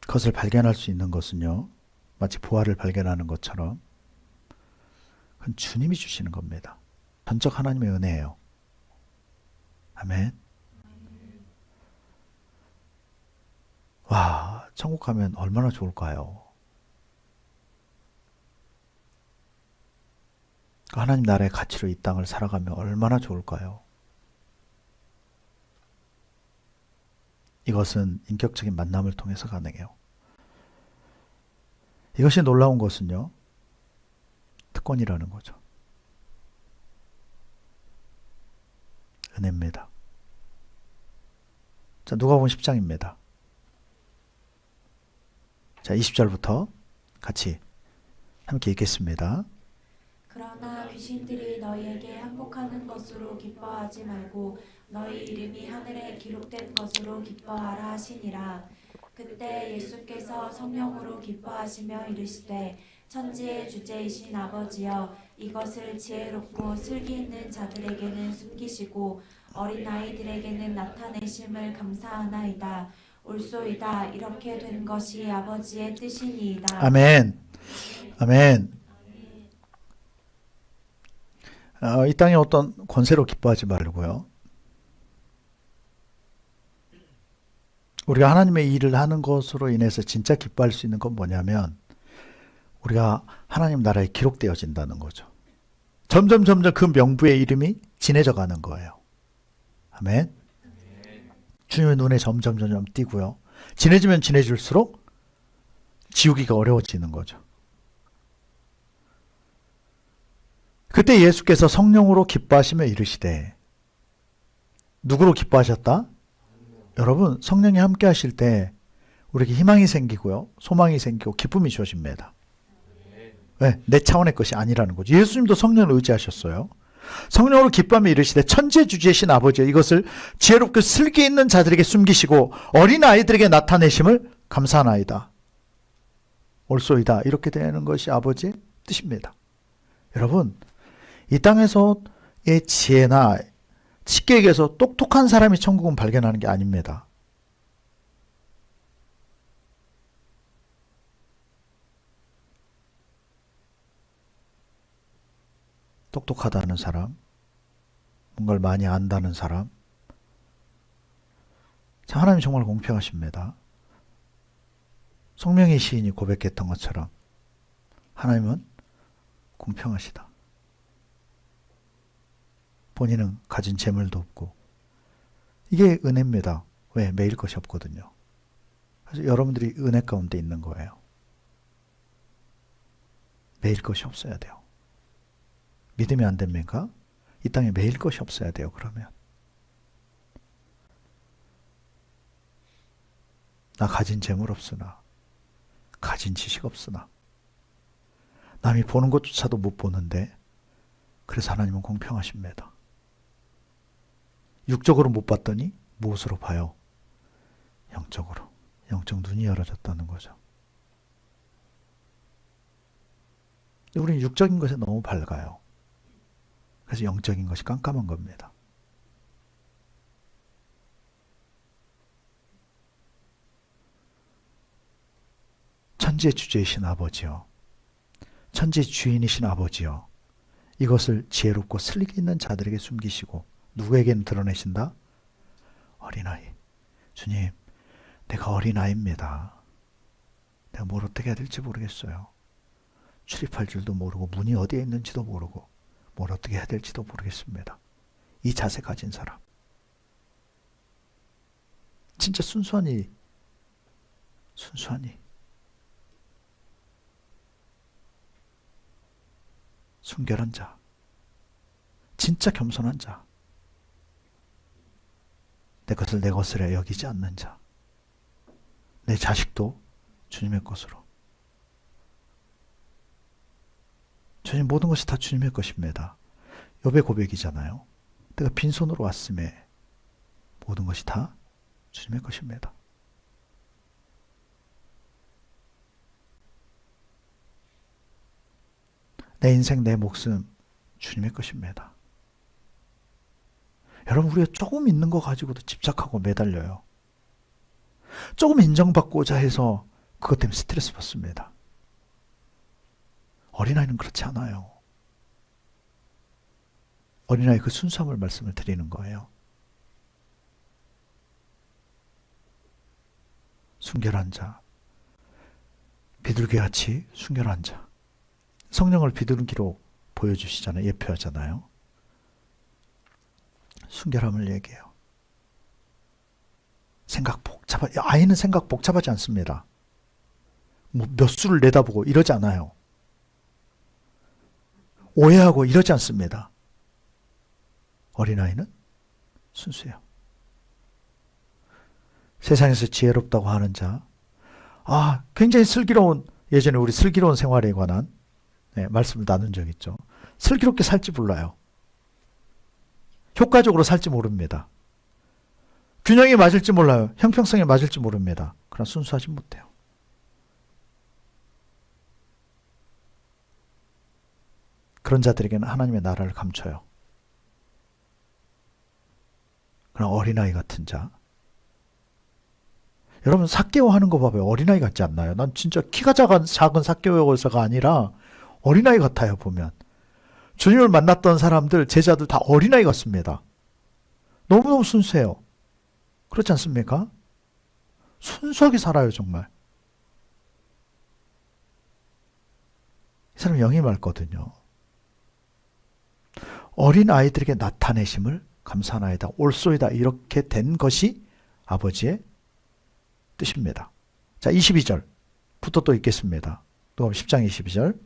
A: 그것을 발견할 수 있는 것은요. 마치 보화를 발견하는 것처럼 그건 주님이 주시는 겁니다. 전적 하나님의 은혜예요. 아멘. 와, 천국 가면 얼마나 좋을까요? 하나님 나라의 가치로 이 땅을 살아가면 얼마나 좋을까요? 이것은 인격적인 만남을 통해서 가능해요. 이것이 놀라운 것은요. 특권이라는 거죠. 은혜입니다. 자, 누가복음 10장입니다. 자, 20절부터 같이 함께 읽겠습니다.
B: 그러나 귀신들이 너희에게 항복하는 것으로 기뻐하지 말고 너희 이름이 하늘에 기록된 것으로 기뻐하라 하시니라. 그때 예수께서 성령으로 기뻐하시며 이르시되 천지의 주제이신 아버지여 이것을 지혜롭고 슬기 있는 자들에게는 숨기시고 어린아이들에게는 나타내심을 감사하나이다. 옳소이다. 이렇게 된 것이 아버지의 뜻이니이다.
A: 아멘. 아멘. 이 땅의 어떤 권세로 기뻐하지 말고요. 우리가 하나님의 일을 하는 것으로 인해서 진짜 기뻐할 수 있는 건 뭐냐면 우리가 하나님 나라에 기록되어진다는 거죠. 점점 그 명부의 이름이 진해져 가는 거예요. 아멘. 주님의 눈에 점점 띄고요. 진해지면 진해질수록 지우기가 어려워지는 거죠. 그때 예수께서 성령으로 기뻐하시며 이르시되 누구로 기뻐하셨다? 여러분 성령이 함께 하실 때 우리에게 희망이 생기고요. 소망이 생기고 기쁨이 주어집니다. 왜? 내 차원의 것이 아니라는 거죠. 예수님도 성령을 의지하셨어요. 성령으로 기뻐하며 이르시되 천지주제이신 아버지여 이것을 지혜롭고 슬기 있는 자들에게 숨기시고 어린아이들에게 나타내심을 감사하나이다. 옳소이다. 이렇게 되는 것이 아버지의 뜻입니다. 여러분 이 땅에서의 지혜나 쉽게 얘기해서 똑똑한 사람이 천국은 발견하는 게 아닙니다. 똑똑하다는 사람, 뭔가를 많이 안다는 사람. 자, 하나님 정말 공평하십니다. 성명의 시인이 고백했던 것처럼 하나님은 공평하시다. 본인은 가진 재물도 없고 이게 은혜입니다. 왜? 매일 것이 없거든요. 그래서 여러분들이 은혜 가운데 있는 거예요. 매일 것이 없어야 돼요. 믿으면 안 됩니까? 이 땅에 매일 것이 없어야 돼요. 그러면 나 가진 재물 없으나 가진 지식 없으나 남이 보는 것조차도 못 보는데 그래서 하나님은 공평하십니다. 육적으로 못 봤더니 무엇으로 봐요? 영적으로. 영적 눈이 열어졌다는 거죠. 우리는 육적인 것에 너무 밝아요. 그래서 영적인 것이 깜깜한 겁니다. 천지의 주제이신 아버지요. 천지 주인이신 아버지여, 이것을 지혜롭고 슬기 있는 자들에게 숨기시고 누구에게는 드러내신다? 어린아이. 주님, 내가 어린아이입니다. 내가 뭘 어떻게 해야 될지 모르겠어요. 출입할 줄도 모르고 문이 어디에 있는지도 모르고 뭘 어떻게 해야 될지도 모르겠습니다. 이 자세 가진 사람. 진짜 순수하니 순결한 자, 진짜 겸손한 자, 내 것을 내 것으로 여기지 않는 자, 내 자식도 주님의 것으로. 주님, 모든 것이 다 주님의 것입니다. 욥의 고백이잖아요. 내가 빈손으로 왔음에 모든 것이 다 주님의 것입니다. 내 인생, 내 목숨 주님의 것입니다. 여러분, 우리가 조금 있는 거 가지고도 집착하고 매달려요. 조금 인정받고자 해서 그것 때문에 스트레스 받습니다. 어린아이는 그렇지 않아요. 어린아이 그 순수함을 말씀을 드리는 거예요. 순결한 자, 비둘기같이 순결한 자. 성령을 비둘기로 보여주시잖아요. 예표하잖아요. 순결함을 얘기해요. 아이는 생각 복잡하지 않습니다. 뭐 몇 수를 내다보고 이러지 않아요. 오해하고 이러지 않습니다. 어린아이는 순수해요. 세상에서 지혜롭다고 하는 자, 굉장히 슬기로운, 예전에 우리 슬기로운 생활에 관한 말씀을 나눈 적 있죠. 슬기롭게 살지 몰라요. 효과적으로 살지 모릅니다. 균형이 맞을지 몰라요. 형평성이 맞을지 모릅니다. 그러나 순수하지 못해요. 그런 자들에게는 하나님의 나라를 감춰요. 그러나 어린아이 같은 자, 여러분 삭개오 하는 거 봐봐요. 어린아이 같지 않나요? 난 진짜 키가 작은 삭개오가 아니라 어린아이 같아요. 보면 주님을 만났던 사람들, 제자들 다 어린아이 같습니다. 너무너무 순수해요. 그렇지 않습니까? 순수하게 살아요. 정말. 이 사람 영이 맑거든요. 어린아이들에게 나타내심을 감사하나이다, 옳소이다, 이렇게 된 것이 아버지의 뜻입니다. 자, 22절부터 또 읽겠습니다. 누가복음 10장 22절.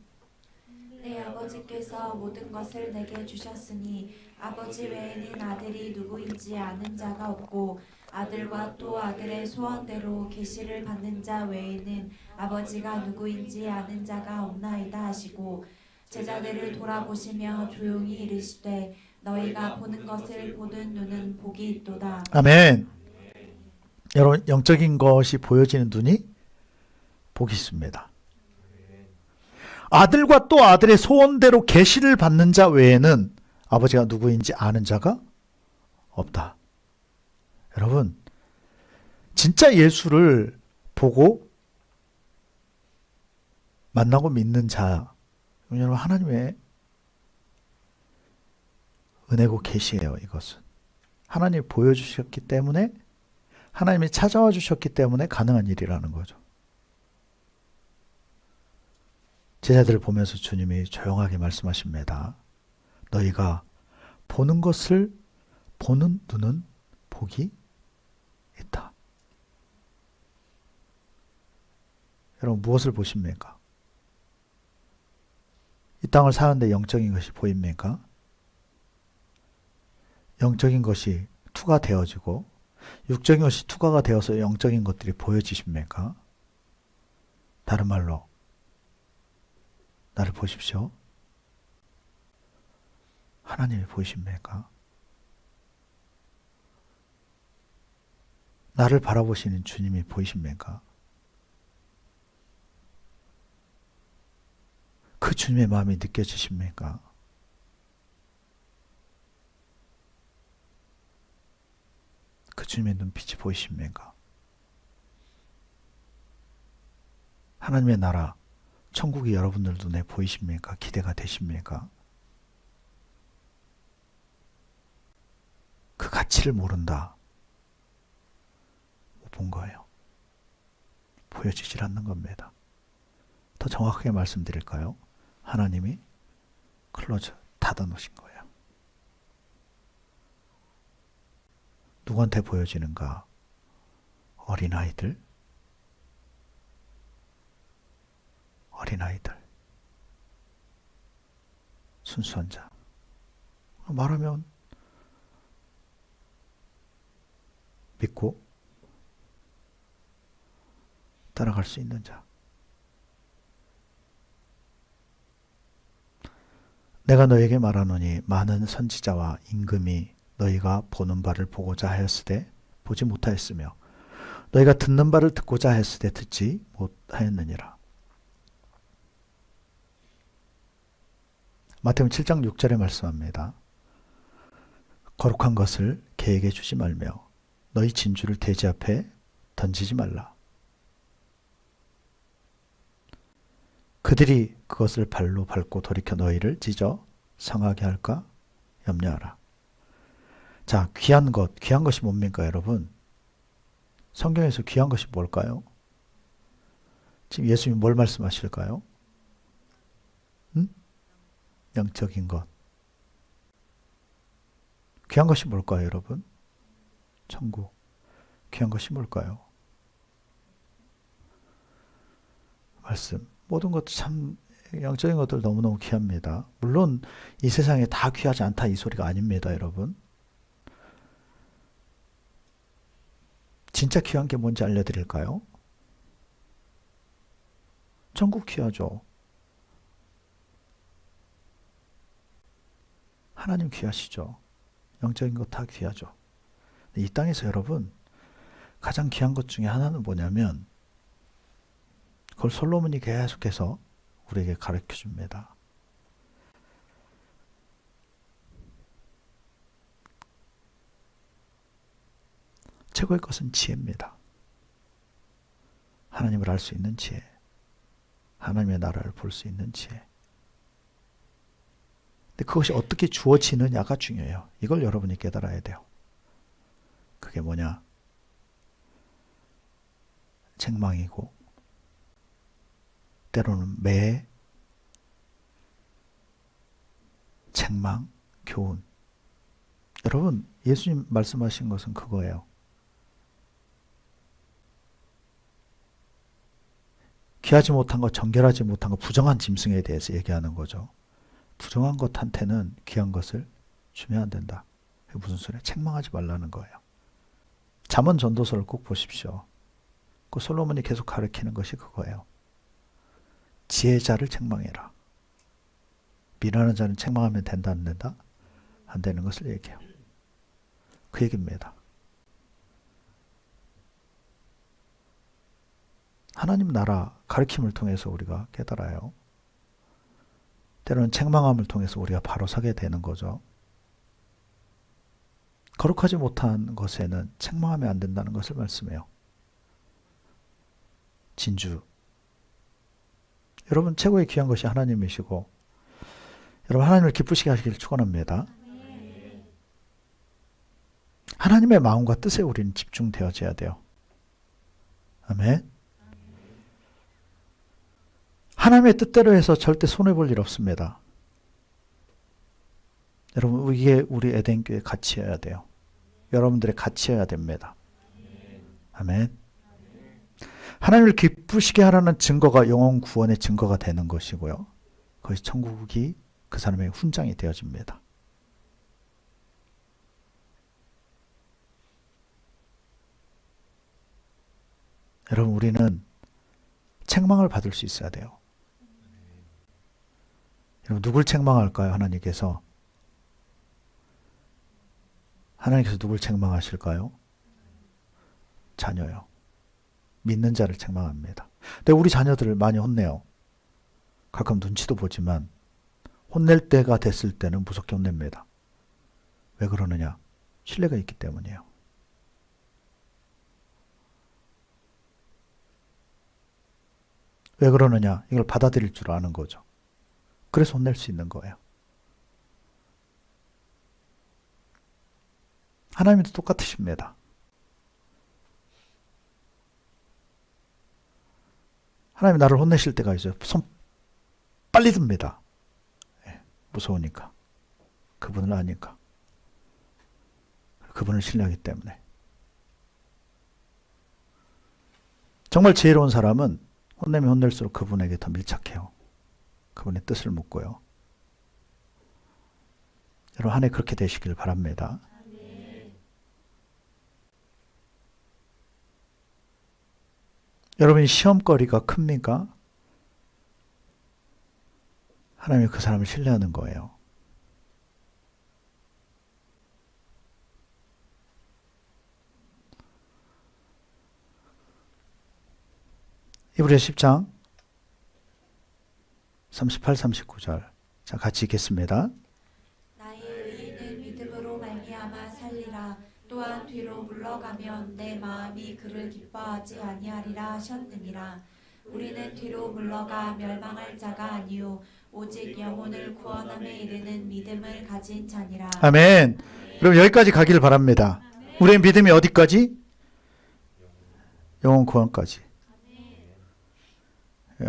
B: 내 아버지께서 모든 것을 내게 주셨으니 아버지 외에는 아들이 누구인지 아는 자가 없고 아들과 또 아들의 소원대로 계시를 받는 자 외에는 아버지가 누구인지 아는 자가 없나이다 하시고, 제자들을 돌아보시며 조용히 이르시되 너희가 보는 것을 보는 눈은 복이 있도다.
A: 아멘. 여러분, 영적인 것이 보여지는 눈이 복이 있습니다. 아들과 또 아들의 소원대로 계시를 받는 자 외에는 아버지가 누구인지 아는 자가 없다. 여러분, 진짜 예수를 보고 만나고 믿는 자, 여러분, 하나님의 은혜고 계시예요. 이것은 하나님이 보여주셨기 때문에, 하나님이 찾아와 주셨기 때문에 가능한 일이라는 거죠. 제자들을 보면서 주님이 조용하게 말씀하십니다. 너희가 보는 것을 보는 눈은 복이 있다. 여러분, 무엇을 보십니까? 이 땅을 사는데 영적인 것이 보입니까? 영적인 것이 투가 되어지고 육적인 것이 투과가 되어서 영적인 것들이 보여지십니까? 다른 말로 나를 보십시오. 하나님이 보이십니까? 나를 바라보시는 주님이 보이십니까? 그 주님의 마음이 느껴지십니까? 그 주님의 눈빛이 보이십니까? 하나님의 나라, 천국이 여러분들 눈에 보이십니까? 기대가 되십니까? 그 가치를 모른다. 못 본 거예요. 보여지질 않는 겁니다. 더 정확하게 말씀드릴까요? 하나님이 클로즈 닫아놓으신 거예요. 누구한테 보여지는가? 어린아이들, 순수한 자. 말하면 믿고 따라갈 수 있는 자. 내가 너에게 말하노니 많은 선지자와 임금이 너희가 보는 바를 보고자 하였으되 보지 못하였으며 너희가 듣는 바를 듣고자 하였으되 듣지 못하였느니라. 마태복음 7장 6절에 말씀합니다. 거룩한 것을 개에게 주지 말며 너희 진주를 돼지 앞에 던지지 말라. 그들이 그것을 발로 밟고 돌이켜 너희를 찢어 상하게 할까 염려하라. 자, 귀한 것이 뭡니까, 여러분? 성경에서 귀한 것이 뭘까요? 지금 예수님이 뭘 말씀하실까요? 영적인 것. 귀한 것이 뭘까요, 여러분? 천국. 귀한 것이 뭘까요? 말씀. 모든 것도 참 영적인 것들 너무너무 귀합니다. 물론 이 세상에 다 귀하지 않다 이 소리가 아닙니다, 여러분. 진짜 귀한 게 뭔지 알려드릴까요? 천국 귀하죠. 하나님 귀하시죠. 영적인 것 다 귀하죠. 이 땅에서 여러분 가장 귀한 것 중에 하나는 뭐냐면 그걸 솔로몬이 계속해서 우리에게 가르쳐 줍니다. 최고의 것은 지혜입니다. 하나님을 알 수 있는 지혜. 하나님의 나라를 볼 수 있는 지혜. 근데 그것이 어떻게 주어지느냐가 중요해요. 이걸 여러분이 깨달아야 돼요. 그게 뭐냐? 책망이고 때로는 매, 책망, 교훈. 여러분, 예수님 말씀하신 것은 그거예요. 귀하지 못한 것, 정결하지 못한 것, 부정한 짐승에 대해서 얘기하는 거죠. 부정한 것한테는 귀한 것을 주면 안 된다. 그게 무슨 소리야? 책망하지 말라는 거예요. 잠언 전도서를 꼭 보십시오. 그 솔로몬이 계속 가르치는 것이 그거예요. 지혜자를 책망해라. 미련한 자는 책망하면 된다, 안 된다? 안 되는 것을 얘기해요. 그 얘기입니다. 하나님 나라 가르침을 통해서 우리가 깨달아요. 때로는 책망함을 통해서 우리가 바로 서게 되는 거죠. 거룩하지 못한 것에는 책망하면 안 된다는 것을 말씀해요. 진주. 여러분 최고의 귀한 것이 하나님이시고 여러분 하나님을 기쁘시게 하시기를 축원합니다. 하나님의 마음과 뜻에 우리는 집중되어져야 돼요. 아멘. 하나님의 뜻대로 해서 절대 손해볼 일 없습니다. 여러분 이게 우리 에덴교의 가치여야 돼요. 여러분들의 가치여야 됩니다. 아멘. 하나님을 기쁘시게 하라는 증거가 영혼 구원의 증거가 되는 것이고요. 그것이 천국이 그 사람의 훈장이 되어집니다. 여러분 우리는 책망을 받을 수 있어야 돼요. 여러분 누굴 책망할까요? 하나님께서 누굴 책망하실까요? 자녀요. 믿는 자를 책망합니다. 근데 우리 자녀들을 많이 혼내요. 가끔 눈치도 보지만 혼낼 때가 됐을 때는 무섭게 혼냅니다. 왜 그러느냐? 신뢰가 있기 때문이에요. 왜 그러느냐? 이걸 받아들일 줄 아는 거죠. 그래서 혼낼 수 있는 거예요. 하나님도 똑같으십니다. 하나님이 나를 혼내실 때가 있어요. 손 빨리 듭니다. 무서우니까. 그분을 아니까. 그분을 신뢰하기 때문에. 정말 지혜로운 사람은 혼내면 혼낼수록 그분에게 더 밀착해요. 그분의 뜻을 묻고요. 여러분 한 해 그렇게 되시길 바랍니다. 여러분이 시험거리가 큽니까? 하나님이 그 사람을 신뢰하는 거예요. 히브리서 10장 38, 39절. 자, 같이 읽겠습니다.
B: 나의 의인은 믿음으로 말미암아 살리라. 또한 뒤로 물러가면 내 마음이 그를 기뻐하지 아니하리라 하셨느니라. 우리는 뒤로 물러가 멸망할 자가 아니요 오직 영혼을 구원함에 이르는 믿음을 가진 자니라.
A: 아멘. 그럼 여기까지 가기를 바랍니다. 우리의 믿음이 어디까지? 영혼 구원까지.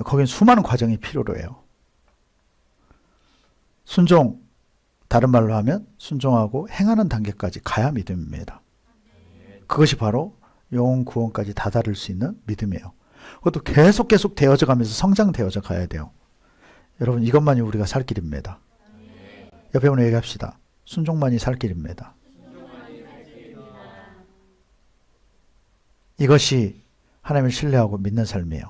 A: 거긴 수많은 과정이 필요로 해요. 순종, 다른 말로 하면 순종하고 행하는 단계까지 가야 믿음입니다. 그것이 바로 영혼 구원까지 다다를 수 있는 믿음이에요. 그것도 계속 되어져 가면서 성장되어져 가야 돼요. 여러분 이것만이 우리가 살 길입니다. 옆에 분에 얘기합시다. 순종만이 살 길입니다. 이것이 하나님을 신뢰하고 믿는 삶이에요.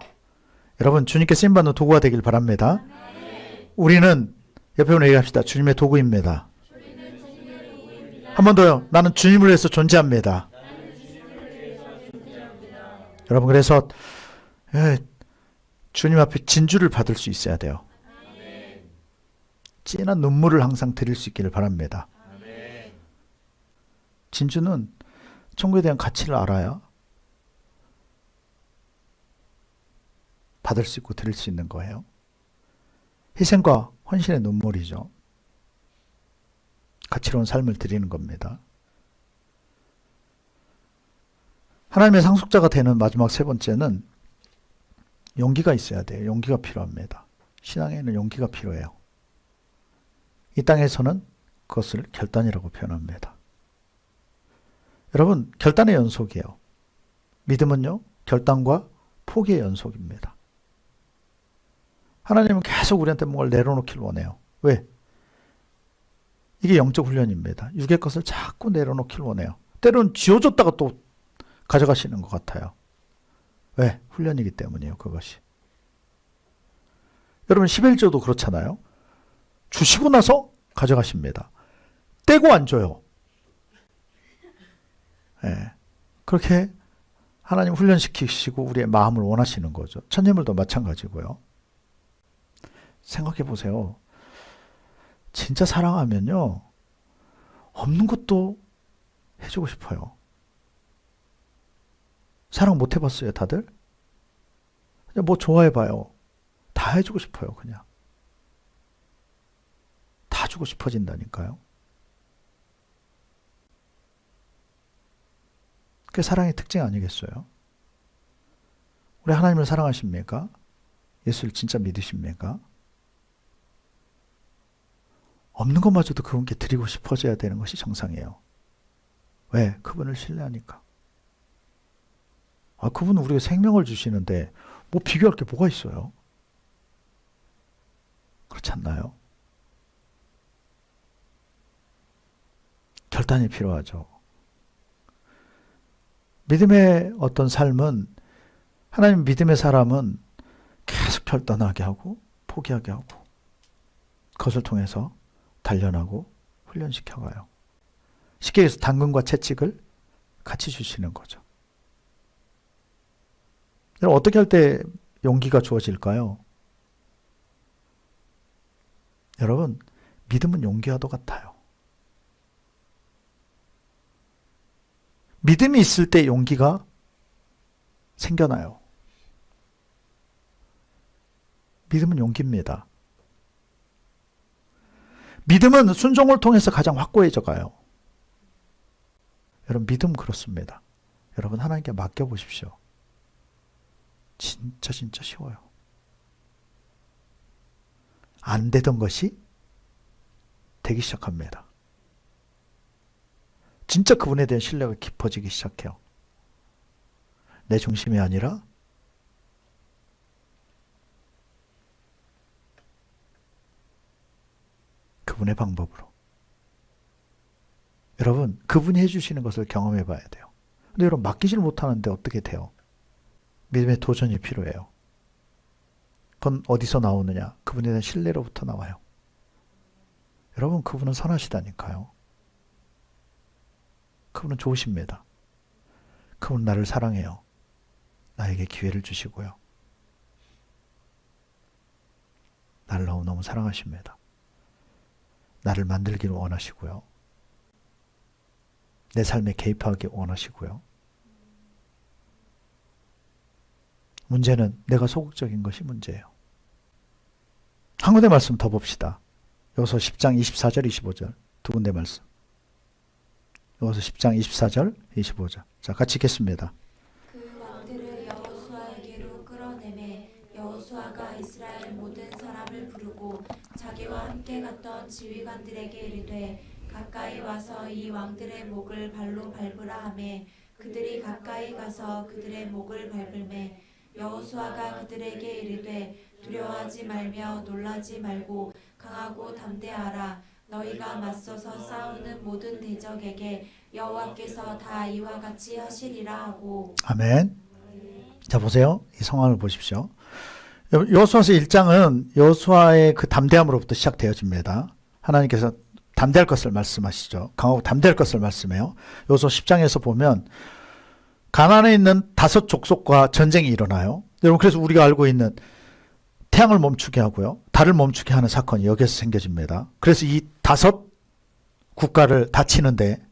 A: 여러분 주님께 쓰임받는 도구가 되길 바랍니다. 우리는 옆에 분에 얘기합시다. 주님의 도구입니다. 한 번 더요. 나는 주님을 위해서 존재합니다. 여러분 그래서 주님 앞에 진주를 받을 수 있어야 돼요. 진한 눈물을 항상 드릴 수 있기를 바랍니다. 진주는 천국에 대한 가치를 알아야 받을 수 있고 드릴 수 있는 거예요. 희생과 헌신의 눈물이죠. 가치로운 삶을 드리는 겁니다. 하나님의 상속자가 되는 마지막 세 번째는 용기가 있어야 돼요. 용기가 필요합니다. 신앙에는 용기가 필요해요. 이 땅에서는 그것을 결단이라고 표현합니다. 여러분, 결단의 연속이에요. 믿음은요, 결단과 포기의 연속입니다. 하나님은 계속 우리한테 뭔가를 내려놓기를 원해요. 왜? 이게 영적 훈련입니다. 육의 것을 자꾸 내려놓기를 원해요. 때로는 쥐어줬다가 또 가져가시는 것 같아요. 왜? 훈련이기 때문이에요. 그것이. 여러분 11조도 그렇잖아요. 주시고 나서 가져가십니다. 떼고 안 줘요. 네. 그렇게 하나님 훈련시키시고 우리의 마음을 원하시는 거죠. 천예물도 마찬가지고요. 생각해 보세요. 진짜 사랑하면요. 없는 것도 해주고 싶어요. 사랑 못 해봤어요, 다들? 그냥 뭐 좋아해봐요. 다 해주고 싶어요, 그냥. 다 주고 싶어진다니까요. 그게 사랑의 특징 아니겠어요? 우리 하나님을 사랑하십니까? 예수를 진짜 믿으십니까? 없는 것마저도 그분께 드리고 싶어져야 되는 것이 정상이에요. 왜? 그분을 신뢰하니까. 그분은 우리가 생명을 주시는데 뭐 비교할 게 뭐가 있어요? 그렇지 않나요? 결단이 필요하죠. 믿음의 어떤 삶은, 하나님 믿음의 사람은 계속 결단하게 하고 포기하게 하고 그것을 통해서 단련하고 훈련시켜가요. 쉽게 얘기해서 당근과 채찍을 같이 주시는 거죠. 여러분 어떻게 할 때 용기가 주어질까요? 여러분 믿음은 용기와 똑같아요. 믿음이 있을 때 용기가 생겨나요. 믿음은 용기입니다. 믿음은 순종을 통해서 가장 확고해져 가요. 여러분, 믿음 그렇습니다. 여러분, 하나님께 맡겨보십시오. 진짜 쉬워요. 안 되던 것이 되기 시작합니다. 진짜 그분에 대한 신뢰가 깊어지기 시작해요. 내 중심이 아니라 그분의 방법으로. 여러분, 그분이 해주시는 것을 경험해 봐야 돼요. 근데 여러분, 맡기질 못하는데 어떻게 돼요? 믿음의 도전이 필요해요. 그건 어디서 나오느냐? 그분에 대한 신뢰로부터 나와요. 여러분, 그분은 선하시다니까요. 그분은 좋으십니다. 그분은 나를 사랑해요. 나에게 기회를 주시고요. 나를 너무너무 사랑하십니다. 나를 만들기를 원하시고요. 내 삶에 개입하기 원하시고요. 문제는 내가 소극적인 것이 문제예요. 한 군데 말씀 더 봅시다. 여기서 10장 24절 25절 두 군데 말씀. 여기서 10장 24절 25절. 자, 같이 읽겠습니다.
B: 그 왕들을 여호수아에게로 끌어내매 여호수아가 이스라엘 모든 사람을 부르고 자기와 함께 갔던 지휘관들에게 이르되 가까이 와서 이 왕들의 목을 발로 밟으라 하매 그들이 가까이 가서 그들의 목을 밟을매 여호수아가 그들에게 이르되 두려워하지 말며 놀라지 말고 강하고 담대하라. 너희가 맞서서 싸우는 모든 대적에게 여호와께서 다 이와 같이 하시리라 하고.
A: 아멘. 자, 보세요. 이 상황을 보십시오. 여호수아서 1장은 여호수아의 그 담대함으로부터 시작되어집니다. 하나님께서 담대할 것을 말씀하시죠. 강하고 담대할 것을 말씀해요. 여호수아 10장에서 보면 가나안에 있는 5 족속과 전쟁이 일어나요. 여러분, 그래서 우리가 알고 있는 태양을 멈추게 하고요, 달을 멈추게 하는 사건이 여기서 생겨집니다. 그래서 이 5 국가를 다 치는데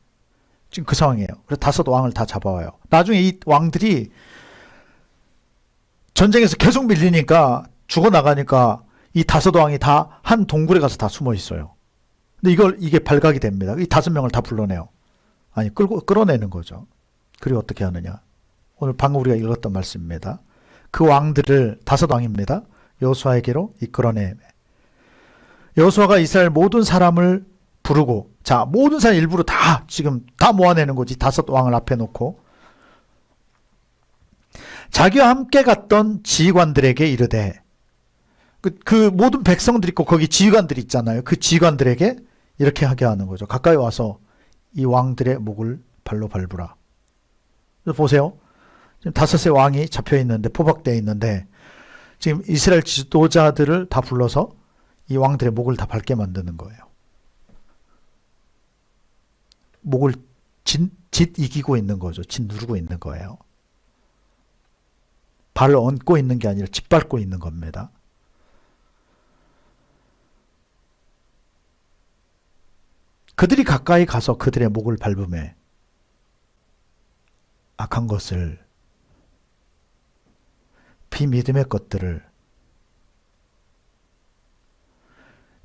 A: 지금 그 상황이에요. 그래서 5 왕을 다 잡아와요. 나중에 이 왕들이 전쟁에서 계속 밀리니까 죽어나가니까 이 5 왕이 다 한 동굴에 가서 다 숨어 있어요. 근데 이게 발각이 됩니다. 이 5명을 다 불러내요. 아니, 끌어내는 거죠. 그리고 어떻게 하느냐? 오늘 방금 우리가 읽었던 말씀입니다. 그 왕들을 5 왕입니다. 여호수아에게로 이끌어내. 여호수아가 이스라엘 모든 사람을 부르고, 자, 모든 사람 일부러 지금 다 모아내는 거지. 5 왕을 앞에 놓고 자기와 함께 갔던 지휘관들에게 이르되, 그 모든 백성들이 있고 거기 지휘관들이 있잖아요. 그 지휘관들에게 이렇게 하게 하는 거죠. 가까이 와서 이 왕들의 목을 발로 밟으라. 보세요. 지금 5의 왕이 잡혀 있는데, 포박되어 있는데, 지금 이스라엘 지도자들을 다 불러서 이 왕들의 목을 다 밟게 만드는 거예요. 목을 짓 이기고 있는 거죠. 짓 누르고 있는 거예요. 발을 얹고 있는 게 아니라 짓밟고 있는 겁니다. 그들이 가까이 가서 그들의 목을 밟음에 악한 것을, 비믿음의 것들을,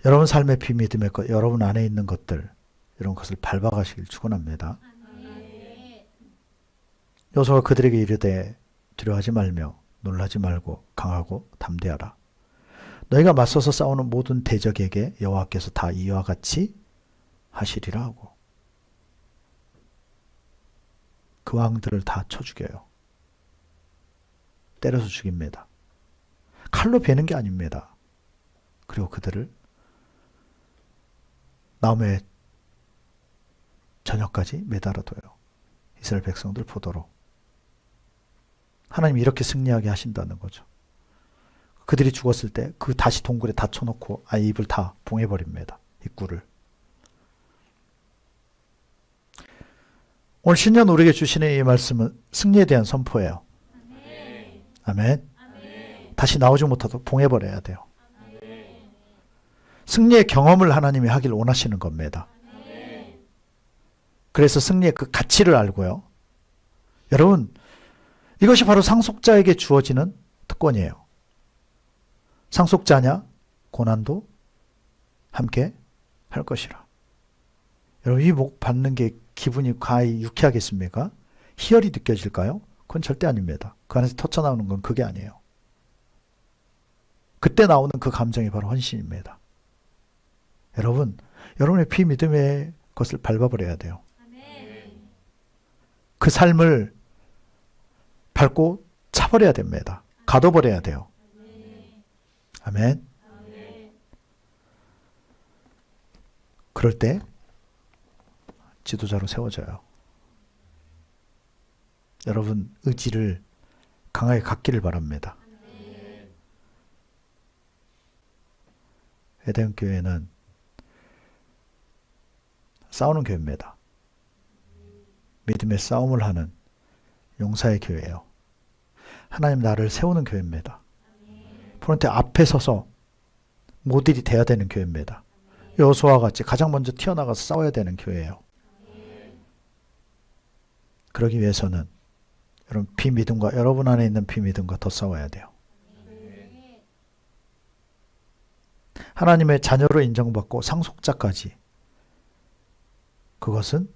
A: 여러분 삶의 비믿음의 것, 여러분 안에 있는 것들, 이런 것을 밟아가시길 축원합니다. 여호수아가 그들에게 이르되 두려워하지 말며 놀라지 말고 강하고 담대하라. 너희가 맞서서 싸우는 모든 대적에게 여호와께서 다 이와 같이 하시리라 하고, 그 왕들을 다 쳐 죽여요. 때려서 죽입니다. 칼로 베는 게 아닙니다. 그리고 그들을 나무의 저녁까지 매달아둬요. 이스라엘 백성들 보도록. 하나님이 이렇게 승리하게 하신다는 거죠. 그들이 죽었을 때 그 다시 동굴에 다 쳐놓고 입을 다 봉해버립니다. 입구를. 오늘 신년 우리에게 주시는 이 말씀은 승리에 대한 선포예요. 아멘. 다시 나오지 못하도록 봉해버려야 돼요. 승리의 경험을 하나님이 하길 원하시는 겁니다. 그래서 승리의 그 가치를 알고요. 여러분, 이것이 바로 상속자에게 주어지는 특권이에요. 상속자냐? 고난도 함께 할 것이라. 여러분, 이 복 받는 게 기분이 과히 유쾌하겠습니까? 희열이 느껴질까요? 그건 절대 아닙니다. 그 안에서 터쳐나오는 건 그게 아니에요. 그때 나오는 그 감정이 바로 헌신입니다. 여러분, 여러분의 피믿음의 것을 밟아버려야 돼요. 그 삶을 밟고 차버려야 됩니다. 가둬버려야 돼요. 아멘. 그럴 때 지도자로 세워져요. 여러분, 의지를 강하게 갖기를 바랍니다. 에덴 교회는 싸우는 교회입니다. 믿음의 싸움을 하는 용사의 교회예요. 하나님 나를 세우는 교회입니다. 프론트 앞에 서서 모델이 돼야 되는 교회입니다. 여호수아와 같이 가장 먼저 튀어나가서 싸워야 되는 교회예요. 그러기 위해서는 여러분 비믿음과 여러분 안에 있는 비믿음과 더 싸워야 돼요. 하나님의 자녀로 인정받고 상속자까지, 그것은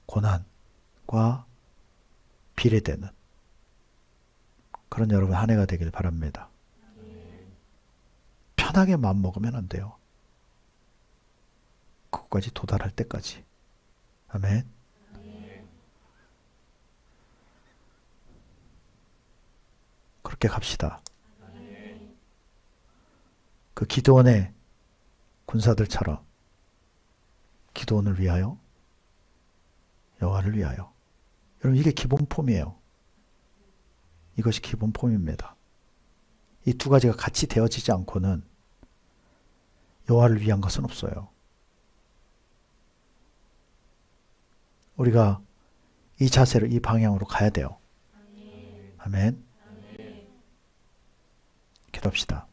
A: 고난과 비례되는 그런 여러분 한 해가 되길 바랍니다. 편하게 마음 먹으면 안 돼요. 그것까지 도달할 때까지. 아멘. 그렇게 갑시다. 그 기드온의 군사들처럼 기드온을 위하여, 여호와를 위하여. 여러분, 이게 기본 폼이에요. 이것이 기본 폼입니다. 이 두 가지가 같이 되어지지 않고는 여호와를 위한 것은 없어요. 우리가 이 자세로, 이 방향으로 가야 돼요. 아멘. 기도합시다.